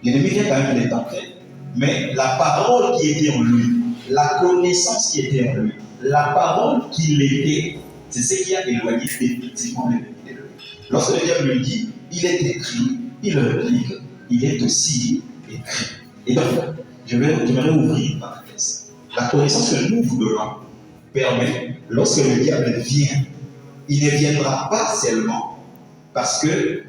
[SPEAKER 2] L'ennemi vient quand même le tenter, mais la parole qui était en lui, la connaissance qui était en lui, la parole qu'il était, c'est ce qui a éloigné définitivement l'ennemi de lui. Lorsque le diable lui dit, il est écrit, il réplique, il est aussi écrit. Et donc, j'aimerais ouvrir une parenthèse. La connaissance que nous vous donnons permet, lorsque le diable vient, il ne viendra pas seulement parce que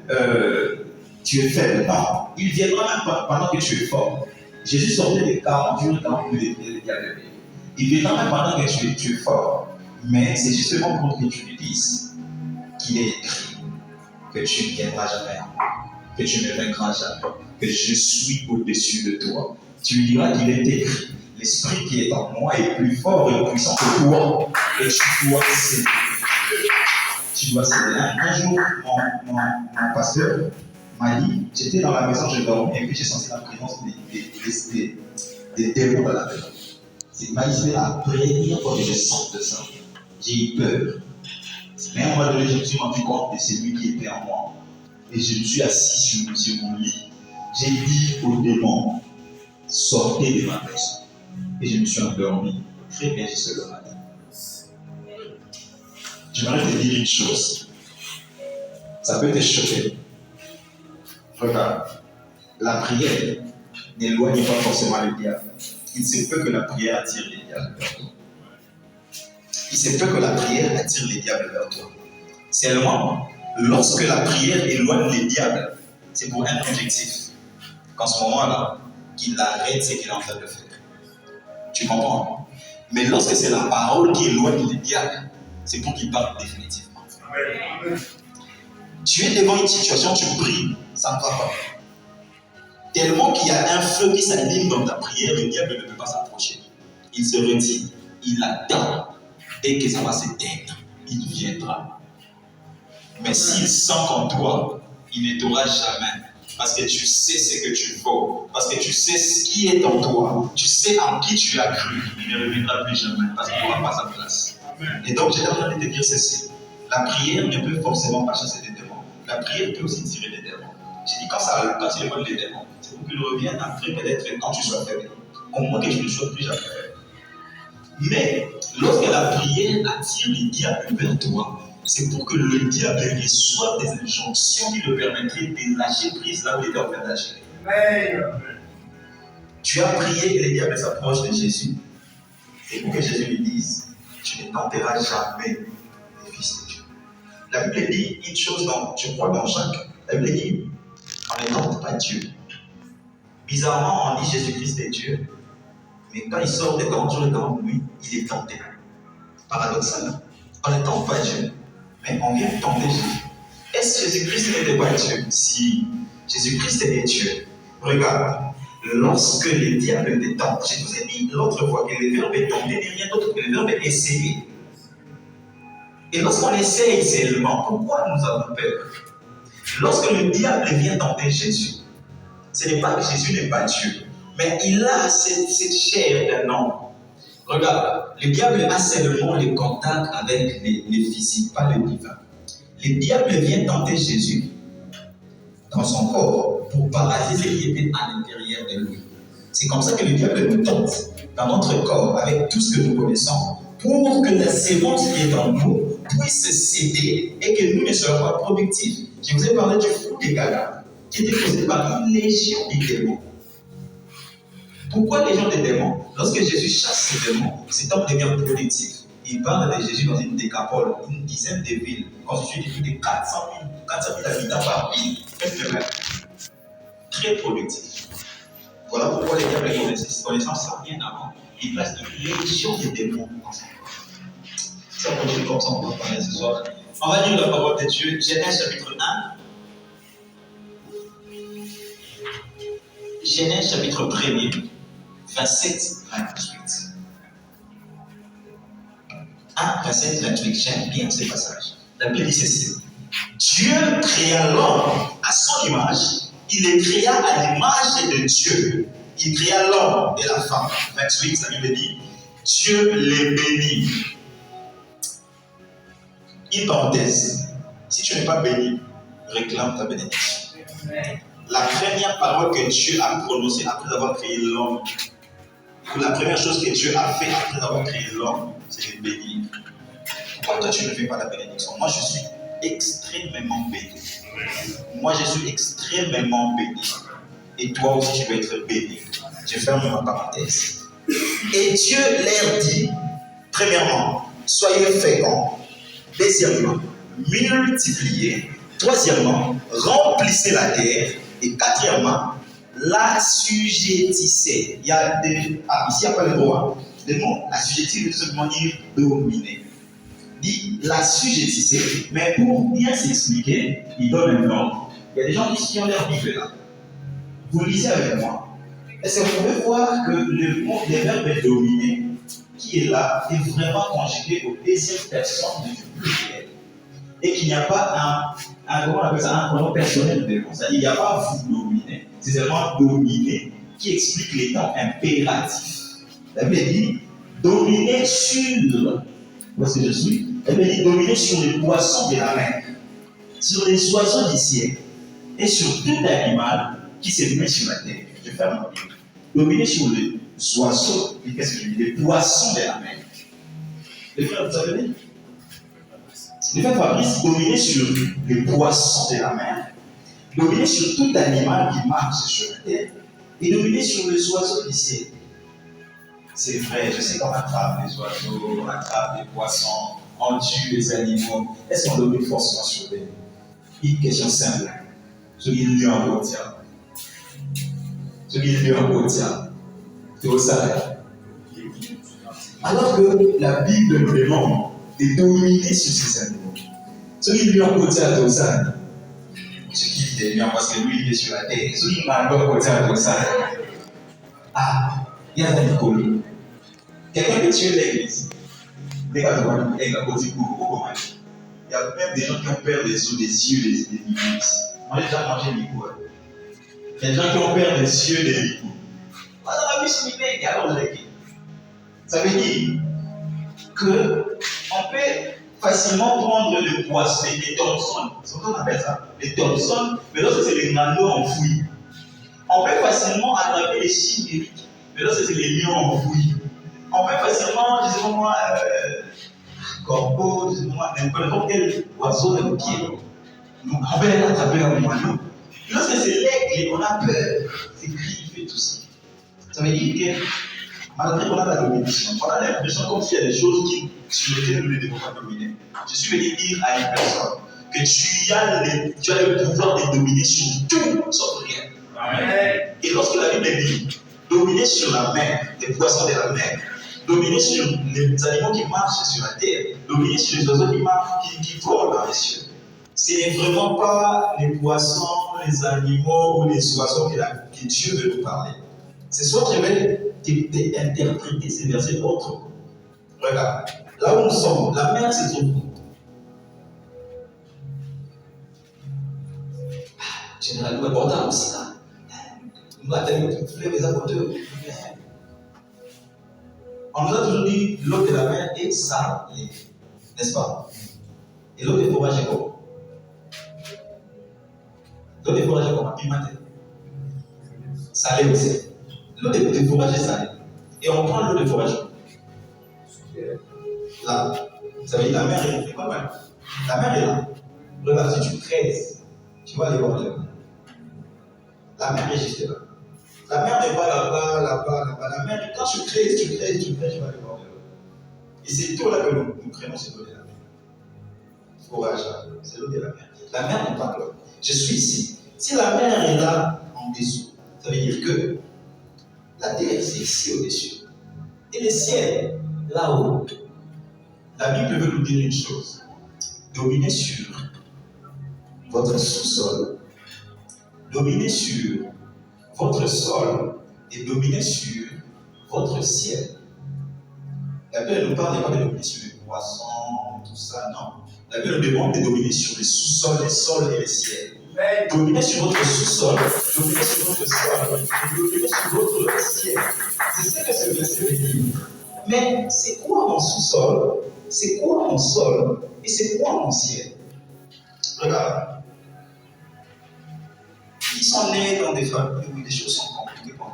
[SPEAKER 2] tu es faible. Non, il viendra même pendant que tu es fort. Jésus sortait des 40 jours, 40 minutes de diable. Il viendra même pendant que tu es fort. Mais c'est justement pour que tu lui dises qu'il est écrit que tu ne viendras jamais, que tu ne vaincras jamais, que je suis au-dessus de toi. Tu lui diras qu'il est écrit. L'esprit qui est en moi est plus fort et puissant que toi. Et tu dois céder. Tu dois céder. Un jour, mon pasteur m'a dit, j'étais dans la maison, je dormais, et puis j'ai senti la présence des démons dans la maison. Il m'a dit, la première fois que je sens de ça, j'ai eu peur. Mais à un moment donné, je me suis rendu compte de celui qui était en moi. Et je me suis assis sur mon lit. J'ai dit aux démons, sortez de ma maison. Et je me suis endormi très bien jusqu'à le matin. J'aimerais te dire une chose. Ça peut te choquer. Regarde, la prière n'éloigne pas forcément le diable. Il se peut que la prière attire les diables vers toi. Il se peut que la prière attire les diables vers toi. Seulement, lorsque la prière éloigne les diables, c'est pour un objectif. Qu'en ce moment-là, qu'il arrête ce qu'il est en train de faire. Tu comprends? Mais lorsque c'est la parole qui éloigne les diables, c'est pour qu'il parte définitivement. Tu es devant une situation, tu pries, ça ne va pas. Tellement qu'il y a un feu qui s'allume dans ta prière, le diable ne peut pas s'approcher. Il se retire, il attend. Dès que ça va s'éteindre, il viendra. Mais s'il sent qu'en toi, il ne t'aura jamais. Parce que tu sais ce que tu vaux. Parce que tu sais ce qui est en toi. Tu sais en qui tu as cru. Il ne reviendra plus jamais. Parce qu'il n'aura pas sa place. Et donc, j'ai envie de te dire ceci. La prière ne peut forcément pas chasser des démons. La prière peut aussi tirer des démons. J'ai dit, quand tu éloignes les démons, c'est pour qu'ils reviennent après, peut-être quand tu sois faible. Au moins que tu ne sois plus jamais faible. Mais lorsque la prière attire les diables vers toi, c'est pour que le diable reçoive des injonctions qui le permettraient de lâcher prise là où il était en train d'agir. Tu as prié que les diables s'approchent de Jésus. C'est pour que Jésus lui dise, tu ne tenteras jamais les fils de Dieu. La Bible dit une chose, je crois dans Jacques, la Bible dit, on ne tente pas Dieu. Bizarrement, on dit Jésus-Christ est Dieu. Mais quand il sort de 40 jours et 40 nuits, il est tenté. Paradoxalement, on ne tente pas Dieu. Mais on vient tenter Jésus. Est-ce que Jésus-Christ n'était pas Dieu? Si Jésus-Christ est Dieu, regarde, lorsque les diables te tentent, je vous ai dit l'autre fois que le verbe tenter n'est rien d'autre que le verbe essayer. Et lorsqu'on essaye seulement, pourquoi nous avons peur? Lorsque le diable vient tenter Jésus, ce n'est pas que Jésus n'est pas Dieu, mais il a cette chair d'un homme. Regarde, le diable a seulement le contact avec les physiques, pas le divin. Le diable vient tenter Jésus dans son corps pour paralyser ce qui était à l'intérieur de lui. C'est comme ça que le diable nous tente dans notre corps avec tout ce que nous connaissons pour que la sémence qui est en nous puisse céder et que nous ne soyons pas productifs. Je vous ai parlé du fruit des Gaga qui était causé par une légion de démons. Pourquoi légion de démons? Lorsque Jésus chasse ces démons, cet homme devient productif. Il parle de Jésus dans une décapole, une dizaine de villes, constituées de plus de 400 000 habitants par ville. Très productif. Voilà pourquoi les diables connaissant ça bien avant. Il place une légion de démons dans son corps. Ça continue comme ça, on va parler ce soir. On va lire la parole de Dieu, Genèse chapitre 1. Genèse chapitre 1er, 27-28. 1, 27-28, j'aime bien ce passage. La Bible dit ceci. Dieu créa l'homme à son image. Il les créa à l'image de Dieu. Il créa l'homme et la femme. 28, la Bible dit, Dieu les bénit. Une parenthèse. Si tu n'es pas béni, réclame ta bénédiction. La première parole que Dieu a prononcée après avoir créé l'homme, la première chose que Dieu a fait après avoir créé l'homme, c'est de bénir. Pourquoi toi tu ne fais pas la bénédiction? Moi je suis extrêmement béni. Moi je suis extrêmement béni. Et toi aussi tu vas être béni. Je ferme ma parenthèse. Et Dieu leur dit, premièrement, soyez féconds. Deuxièmement, multipliez. Troisièmement, remplissez la terre. Et quatrièmement, l'assujettissez. Il y a des. Ici, il n'y a pas le droit. Le mot assujettir veut tout simplement dire dominer. Dit l'assujettissez, mais pour bien s'expliquer, il donne un nom. Il y a des gens qui ont leur Bible là. Vous lisez avec moi. Est-ce que vous pouvez voir que le verbe dominer, qui est là, est vraiment conjugué aux deuxième personne du pluriel. Et qu'il n'y a pas un pronom personnel de nom. C'est-à-dire qu'il n'y a pas vous dominer, c'est seulement dominer qui explique les temps impératifs. La Bible dit dominer sur, où est-ce que je suis? La Bible dit dominer sur les poissons de la mer, sur les oiseaux du ciel et sur tout animal qui se met sur la terre. Je ferme ma Bible. Dominer sur les oiseaux, et qu'est-ce que je dis? Les poissons de la mer. Les frères, vous savez dit? Le frère Fabrice dominait sur les poissons de la mer, dominait sur tout animal qui marche sur la terre, et dominait sur les oiseaux du ciel. C'est vrai, je sais qu'on attrape les oiseaux, on attrape les poissons, on tue les animaux. Est-ce qu'on domine forcément sur eux? Une question simple. Ce qui est lié en haut, tiens. Ce qui est lié en haut, tiens. C'est au salaire. Alors que la Bible nous demande de dominer sur ces animaux. Ce qui lui a côté à Tosan, ce qui est bien parce que lui il est sur la terre, ce qui m'a côté à Tosan. Ah, il y a un école. Quelqu'un qui tue l'église. Il y a même des gens qui ont peur des yeux des églises. Moi j'ai déjà mangé l'icou. Il y a des gens qui ont peur des yeux des églises. Ça veut dire qu'on peut facilement prendre le poisson, les thomsons. C'est ce qu'on appelle ça, les thomsons, mais lorsque c'est les nano enfouis. On peut facilement attraper les chimériques, mais lorsque c'est les lions enfouis. On peut facilement, je sais pas moi, corbeau, je sais pas moi, n'importe quel oiseau de pied. On peut attraper un moineau. Lorsque c'est l'aigle, on a peur. C'est griffé, tout ça. Ça veut dire que malgré qu'on a la domination, on a l'impression comme s'il y a des choses sur lesquelles nous ne devons pas dominer. Je suis venu dire à une personne que tu as le pouvoir de dominer sur tout sauf rien. Amen. Et lorsque la Bible dit dominer sur la mer, les poissons de la mer, dominer sur les animaux qui marchent sur la terre, dominer sur les oiseaux qui volent dans les cieux, ce n'est vraiment pas les poissons, les animaux ou les oiseaux que Dieu veut nous parler. C'est soit très belle d'interpréter ces versets autrement. Regarde, là où nous sommes, la mer c'est trop court. Généralement, le bordel aussi là. Nous atteignons les amateurs. On nous a toujours dit l'eau de la mer est salée, n'est-ce pas? Et l'eau des forages est comment? L'eau des forages est comment? Pimentée. Salée aussi. L'eau des forages est salée. Et on prend l'eau des forages. Là. Ça veut dire la mer est pas mal. La mer est là. Regarde, si tu creuses, tu vas aller voir là. La mer est juste là. La mer n'est pas là-bas, là-bas, là-bas. La mer, quand tu creuses, tu vas aller voir là. Et c'est tout là que nous prenons cette eau de la mer. Forage là, c'est l'eau de la mer. La mer n'est pas là. Je suis ici. Si la mer est là en dessous, ça veut dire que la terre c'est ici au-dessus. Et le ciel, là-haut. La Bible veut nous dire une chose. Dominez sur votre sous-sol. Dominez sur votre sol et dominez sur votre ciel. La Bible ne nous parle pas de dominer sur les poissons, tout ça, non. La Bible nous demande de dominer sur les sous-sols, les sols et les ciels. Dominez sur votre sous-sol, dominez sur votre sol, dominez sur votre ciel. C'est ce que ce verset veut dire. Mais c'est quoi mon sous-sol? C'est quoi mon sol? Et c'est quoi mon ciel? Regarde. Ils sont nés dans des familles où les choses sont compliquées pour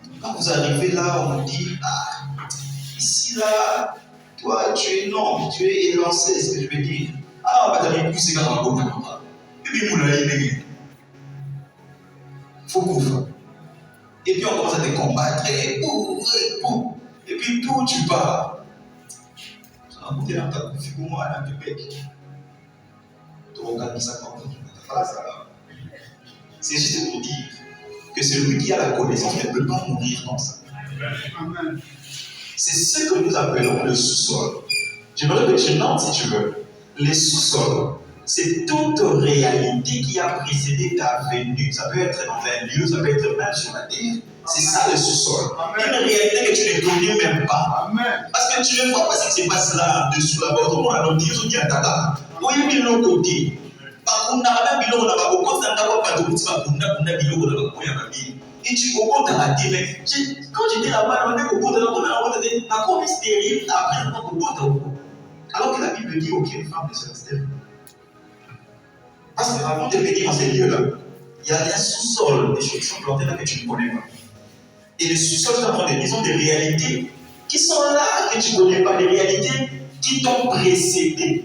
[SPEAKER 2] nous. Quand vous arrivez là, on vous dit, ici là, toi tu es non, tu es élancé, c'est ce que je veux dire. On va t'amener plus, c'est quand on va comprendre. Et puis, vous l'avez faut couvrir. Et puis, on commence à te combattre, et puis, tout, tu pars. Ça va coûter un tas de figures, moi, un peu bec. Tu regardes ça comme ça. C'est juste pour dire que celui qui a la connaissance ne peut pas mourir comme ça. Amen. C'est ce que nous appelons le sous-sol. J'aimerais que tu notes, si tu veux. Les sous-sols, c'est toute réalité qui a précédé ta venue. Ça peut être dans un lieu, ça peut être même sur la terre. C'est ça le sous-sol. Une réalité que tu ne connais même pas. Amen. Parce que tu ne vois pas ce qui se passe là, dessous là-bas. Autrement, on a dit, ils ont dit à Tata. Oui, mais l'autre côté. Et tu comprends dans la vie, mais quand j'étais là-bas, on est au bout de la commis stérile, après on est au bout. Alors que la Bible dit aucune femme ne sera stérile. Parce qu'avant de venir dans ces lieux-là, il y a un sous-sol, des choses qui sont plantées là que tu ne connais pas. Et le sous-sol, c'est des réalités qui sont là que tu ne connais pas, des réalités qui t'ont précédé.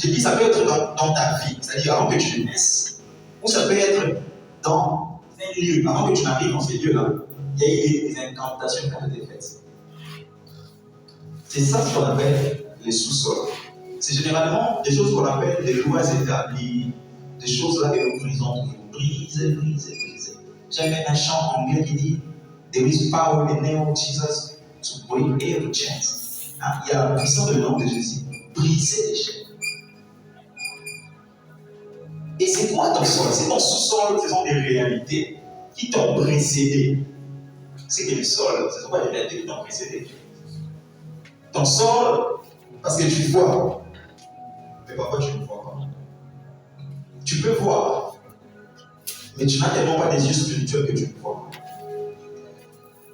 [SPEAKER 2] J'ai dit, ça peut être dans ta vie, c'est-à-dire avant que tu naisses, ou ça peut être dans un lieu, avant que tu n'arrives dans ces lieux-là, il y a eu des incantations qui ont été faites. C'est ça ce qu'on appelle les sous-sols. C'est généralement des choses qu'on appelle des lois établies, des choses là que nous brisons toujours. Briser. J'aime un chant anglais qui dit There is power in the name of Jesus to break every chains. Il y a la puissance de nom de Jésus. Briser les chaînes. Et c'est quoi ton sol? C'est ton sous-sol, ce sont des réalités qui t'ont précédé. C'est que le sol, ce ne sont pas des réalités qui t'ont précédé. Ton sol, parce que tu vois, mais parfois tu ne vois pas. Tu peux voir, mais tu n'as tellement pas des yeux spirituels que tu ne vois.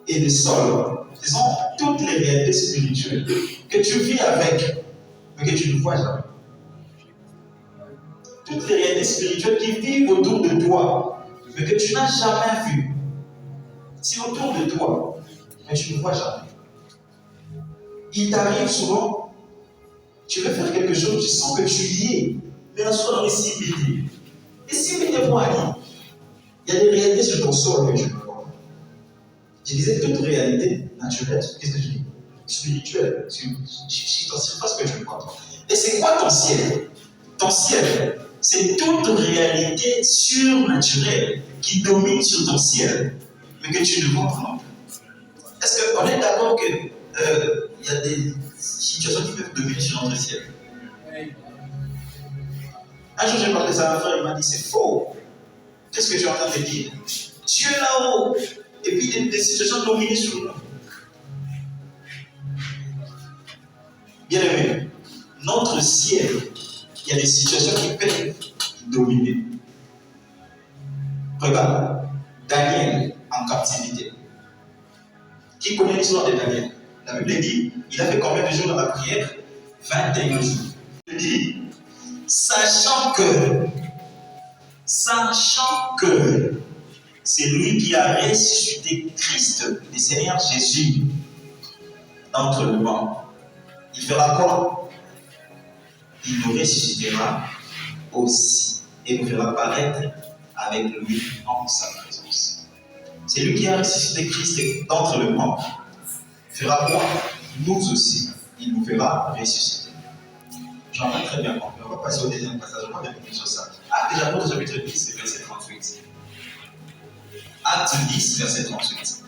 [SPEAKER 2] Et le sol, ce sont toutes les réalités spirituelles que tu vis avec, mais que tu ne vois jamais. Toutes les réalités spirituelles qui vivent autour de toi, mais que tu n'as jamais vues. C'est autour de toi, mais tu ne vois jamais. Il t'arrive souvent, tu veux faire quelque chose, tu sens que tu y es, mais là souvent dans les civilités. Les civilités vont aller. Il y a des réalités sur ton sol que tu ne vois pas. Je disais toute réalité naturelle, qu'est-ce que je dis? Spirituelle, sur ton surface que tu ne vois pas. Et c'est quoi ton ciel? Ton ciel, c'est toute réalité surnaturelle qui domine sur ton ciel, mais que tu ne vois pas. Est-ce qu'on est d'accord que il y a des situations qui peuvent dominer sur notre ciel? Un jour, j'ai parlé de ça à un frère, il m'a dit c'est faux. Qu'est-ce que tu es en train de dire? Dieu est là-haut, et puis des situations dominées sur nous. Bien aimé, notre ciel, il y a des situations qui peuvent dominer. Regarde, Daniel en captivité. Qui connaît l'histoire de Daniel? La Bible dit, il a fait combien de jours dans la prière? 21 jours. Il dit, sachant que c'est lui qui a ressuscité Christ, le Seigneur Jésus, d'entre le mort. Il fera quoi? Il nous ressuscitera aussi et nous fera paraître avec lui en sa présence. C'est lui qui a ressuscité Christ d'entre le mort. Il fera quoi? Nous aussi. Il nous fera ressusciter. J'en ai très bien compris. On va passer au deuxième passage. On va revenir sur ça. Actes des Apôtres, chapitre 10, verset 38. Acte 10, verset 38.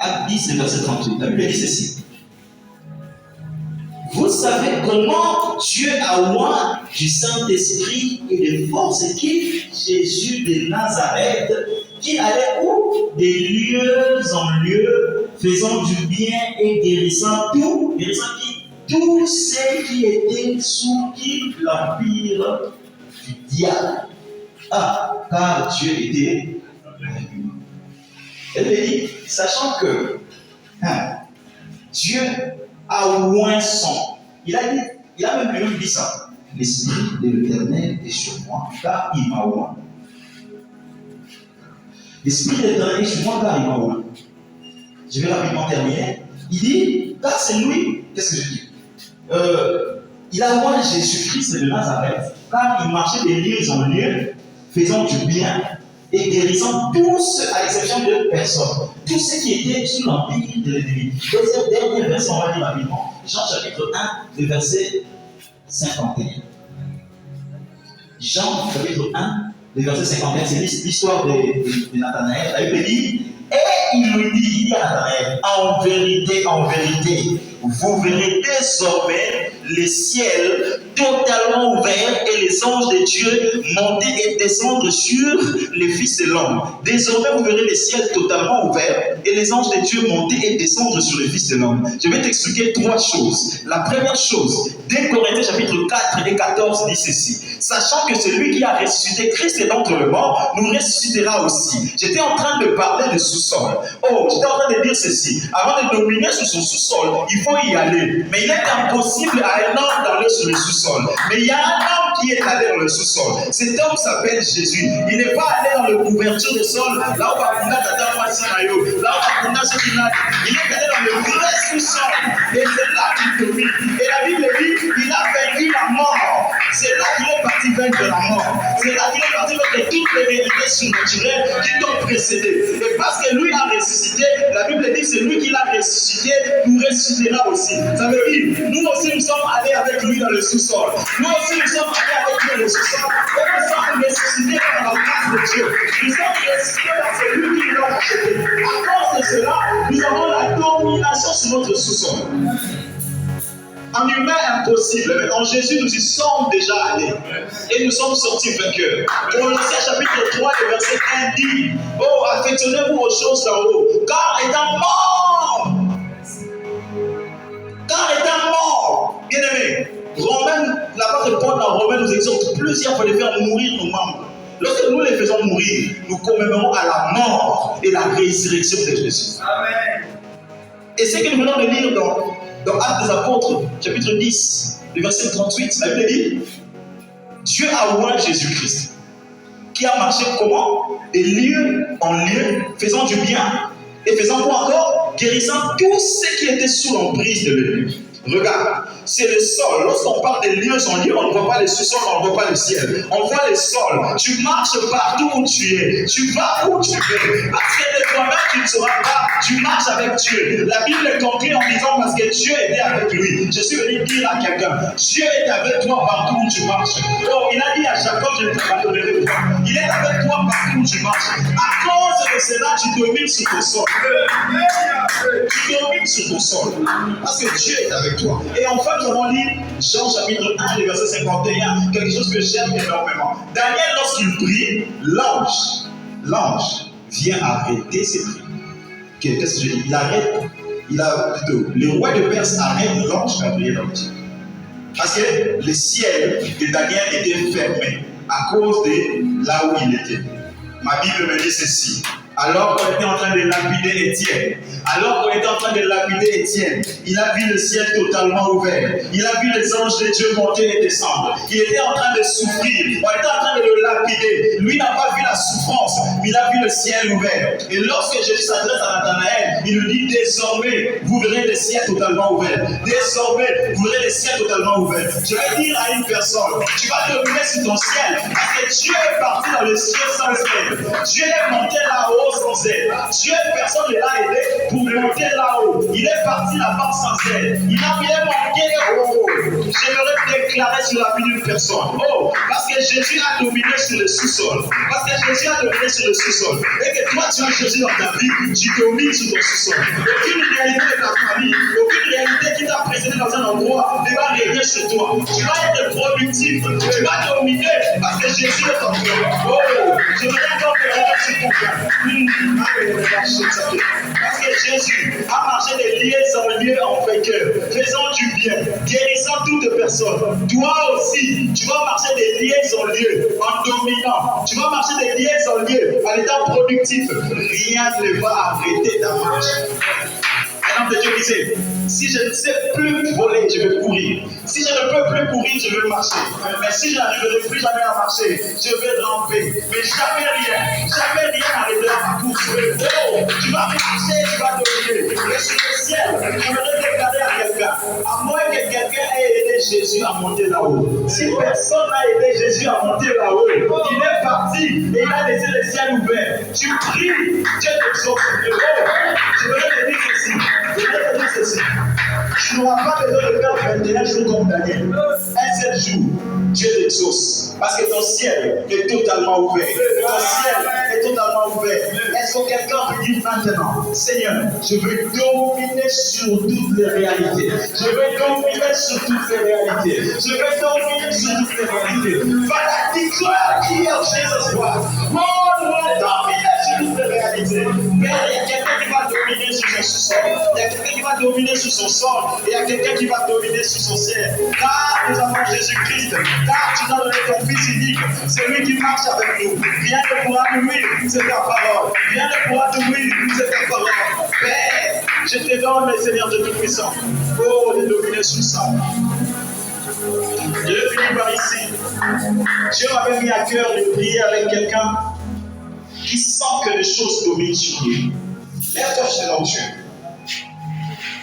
[SPEAKER 2] Acte 10, verset 38. La Bible dit ceci. Vous savez comment Dieu a oint du Saint-Esprit et de force qui Jésus de Nazareth, qui allait où? Des lieux en lieux, faisant du bien et guérissant tous ceux qui étaient sous l'empire du diable. Ah, car Dieu était avec lui. Elle dit, sachant que Dieu a oint son. Il a même dit ça. L'Esprit de l'Éternel est sur moi, car il m'a oint. L'Esprit de l'Éternel est sur moi, car il m'a oint. Je vais rapidement terminer. Il dit, car c'est lui. Qu'est-ce que je dis? Il a oint Jésus-Christ de Nazareth, car il marchait de lieu en lieu, faisant du bien et guérissant tous, à l'exception de personne, tous ceux qui étaient sous l'empire de l'ennemi. Deuxième dernier verset, on va dire rapidement, Jean chapitre 1, le verset 51. Jean chapitre 1, le verset 51, c'est l'histoire de Nathanaël. La Bible dit, et il lui dit, il dit à Nathanaël, en vérité, vous verrez désormais les ciels totalement ouverts et les anges de Dieu monter et descendre sur les fils de l'homme. Désormais, vous verrez les ciels totalement ouverts et les anges de Dieu monter et descendre sur les fils de l'homme. Je vais t'expliquer trois choses. La première chose, 2 Corinthiens chapitre 4 et 14 dit ceci. Sachant que celui qui a ressuscité Christ d'entre le mort nous ressuscitera aussi. J'étais en train de parler de sous-sol. Oh, j'étais en train de dire ceci. Avant de dominer sur son sous-sol, il faut y aller. Mais il est impossible à un homme d'aller sur le sous-sol. Mais il y a un homme qui est allé dans le sous-sol. Cet homme s'appelle Jésus. Il n'est pas allé dans la couverture de sol. Là où on a Tata Massanayo. Là où on a ce qu'il a. Il est allé dans le vrai sous-sol. Et c'est là qu'il domine. Et la Bible dit qu'il a vaincu la mort. C'est là qu'il est parti vaincre la mort. C'est là qu'il est parti vaincre toutes les vérités surnaturelles qui t'ont précédé. Et parce que lui a ressuscité, la Bible dit c'est lui qui l'a ressuscité, nous ressuscitera aussi. Ça veut dire, nous aussi nous sommes allés avec lui dans le sous-sol. Nous aussi nous sommes allés avec lui dans le sous-sol. Et nous sommes ressuscités par la grâce de Dieu. Nous sommes ressuscités par celui qui l'a acheté. À cause de cela, nous avons la domination sur notre sous-sol. En humain impossible, mais en Jésus nous y sommes déjà allés et nous sommes sortis vainqueurs. Colossiens chapitre 3, le verset 1 dit, oh, affectionnez-vous aux choses d'en haut, car étant mort, bien aimé, l'apôtre Paul dans Romains nous exhorte plusieurs fois de faire mourir nos membres. Lorsque nous les faisons mourir, nous commémorons à la mort et la résurrection de Jésus. Amen. Et ce que nous venons de lire dans Actes des Apôtres, chapitre 10, le verset 38, la Bible dit, Dieu a oint Jésus-Christ, qui a marché comment? De lieu en lieu, faisant du bien, et faisant quoi encore? Guérissant tous ceux qui étaient sous l'emprise de l'ennemi. Regarde, c'est le sol. Lorsqu'on parle de lieux en lieu, on ne voit pas le sous-sol, on ne voit pas le ciel. On voit le sol. Tu marches partout où tu es. Tu vas où tu veux. Parce que de toi-même, tu ne sauras pas. Tu marches avec Dieu. La Bible est conclue en disant parce que Dieu était avec lui. Je suis venu dire à quelqu'un, Dieu est avec toi partout où tu marches. Oh, il a dit à Jacob, je ne t'abandonnerai pas. Il est avec toi partout où tu marches. À cause de cela, tu domines sur ton sol. Tu domines sur ton sol. Parce que Dieu est avec toi. Et enfin, nous allons lire Jean chapitre 1, le verset 51, quelque chose que j'aime énormément. Daniel, lorsqu'il prie, l'ange vient arrêter ses prières. Qu'est-ce que je dis? Il arrête, le roi de Perse arrête l'ange qui a prié dans le ciel. Parce que le ciel de Daniel était fermé.
[SPEAKER 1] à cause de là où il était. Ma Bible me dit ceci. Alors qu'on était en train de lapider Étienne, il a vu le ciel totalement ouvert. Il a vu les anges de Dieu monter et descendre. Il était en train de souffrir. On était en train de le lapider. Lui n'a pas vu la souffrance, mais il a vu le ciel ouvert. Et lorsque Jésus s'adresse à Nathanaël, il lui dit désormais, vous verrez le ciel totalement ouvert. Désormais, vous verrez le ciel totalement ouvert. Je vais dire à une personne, tu vas dominer sur ton ciel parce que Dieu est parti dans le ciel sans aide. Dieu est monté là-haut sans aide. Dieu, personne ne l'a aidé pour monter là-haut. Il est parti là-bas sans aide. Il a manqué là-haut. J'aimerais déclarer sur la vie d'une personne. Oh, parce que Jésus a dominé sur le sous-sol. Parce que Jésus a dominé sur le sous-sol. Et que toi, tu as Jésus dans ta vie, tu domines sur ton sous-sol. Aucune réalité de ta famille, aucune réalité qui t'a précédé dans un endroit ne va régner sur toi. Tu vas être productif. Tu vas dominer parce que Jésus est ton cœur. Oh, je voudrais encore te regarder sur ton cœur. Parce que Jésus a marché de lieu en lieu en vainqueur, faisant du bien, guérissant toute personne. Toi aussi, tu vas marcher de lieu en lieu en dominant. Tu vas marcher de lieu en lieu en étant productif. Rien ne va arrêter ta marche. Un homme de Dieu disait, si je ne sais plus voler, je vais courir. Si je ne peux plus courir, je vais marcher. Mais si je n'arriverai plus jamais à marcher, je vais ramper. Mais jamais rien n'arrivera à ma course. Oh, tu vas marcher, tu vas dominer. Et sur le ciel, je voudrais déclarer à quelqu'un, à moins que quelqu'un ait aidé Jésus à monter là-haut. Si personne n'a aidé Jésus à monter là-haut, il est parti et il a laissé le ciel ouvert. Tu pries, Dieu t'exauce. Oh, je voudrais te dire ceci. Tu n'auras pas besoin de faire 21 jours comme Daniel. Un seul jour, Dieu t'exauce. Parce que ton ciel est totalement ouvert. Ton ciel est totalement ouvert. Est-ce que quelqu'un peut dire maintenant, Seigneur, je veux dominer sur toutes les réalités. Je veux dominer sur toutes les réalités. Je veux dominer sur toutes les réalités. Father, declare here, Jesus Christ. Lord, we will dominer sur toutes les réalités. Père, il y a quelqu'un qui va dominer sur son sous-sol. Il y a quelqu'un qui va dominer sur son sol. Et il y a quelqu'un qui va dominer sur son ciel. Car nous avons Jésus-Christ. Car tu as donné ton Fils unique. C'est lui qui marche avec nous. Rien ne pourra nous nuire, c'est ta parole. Rien ne pourra nous nuire, c'est ta parole. Père, je te donne, le Seigneur de Tout-Puissant, pour de dominer sur ça. Je vais finir par ici. Dieu m'avait mis à cœur de prier avec quelqu'un qui sent que les choses dominent sur lui. Lève-toi selon Dieu.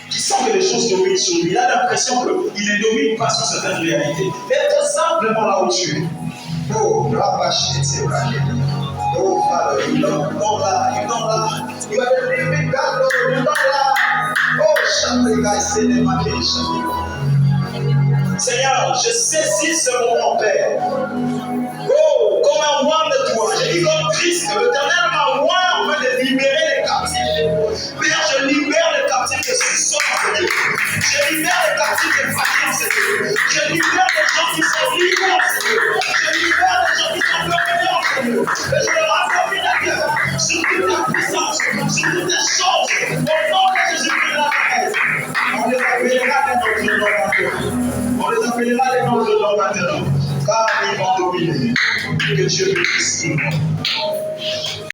[SPEAKER 1] Qui sent que les choses dominent sur lui. Il a l'impression qu'il ne domine pas sur certaines réalités. Lève-toi simplement là où tu es. Oh, Rabachete, oh, Father, you don't lie. You are the living God, Lord, you don't lie. Oh, Shabbat, c'est les maquilles. Seigneur, je saisis ce moment, Père. Oh, comme un roi de toi. J'ai dit comme Christ, l'Éternel m'a roi en train de libérer les captifs. Père, je libère les captifs de ce sort. Je libère les captifs de famille. Je libère les gens qui sont libres. Je libère les gens qui sont dominés. Et je leur accorde la guerre sur toute la puissance, sur toutes les choses. Au nom de Jésus-Christ de Nazareth. On les appellera les noms de l'homme. On les appellera les noms de l'homme maintenant. Car ils vont dominer. Que Dieu bénisse tout le monde.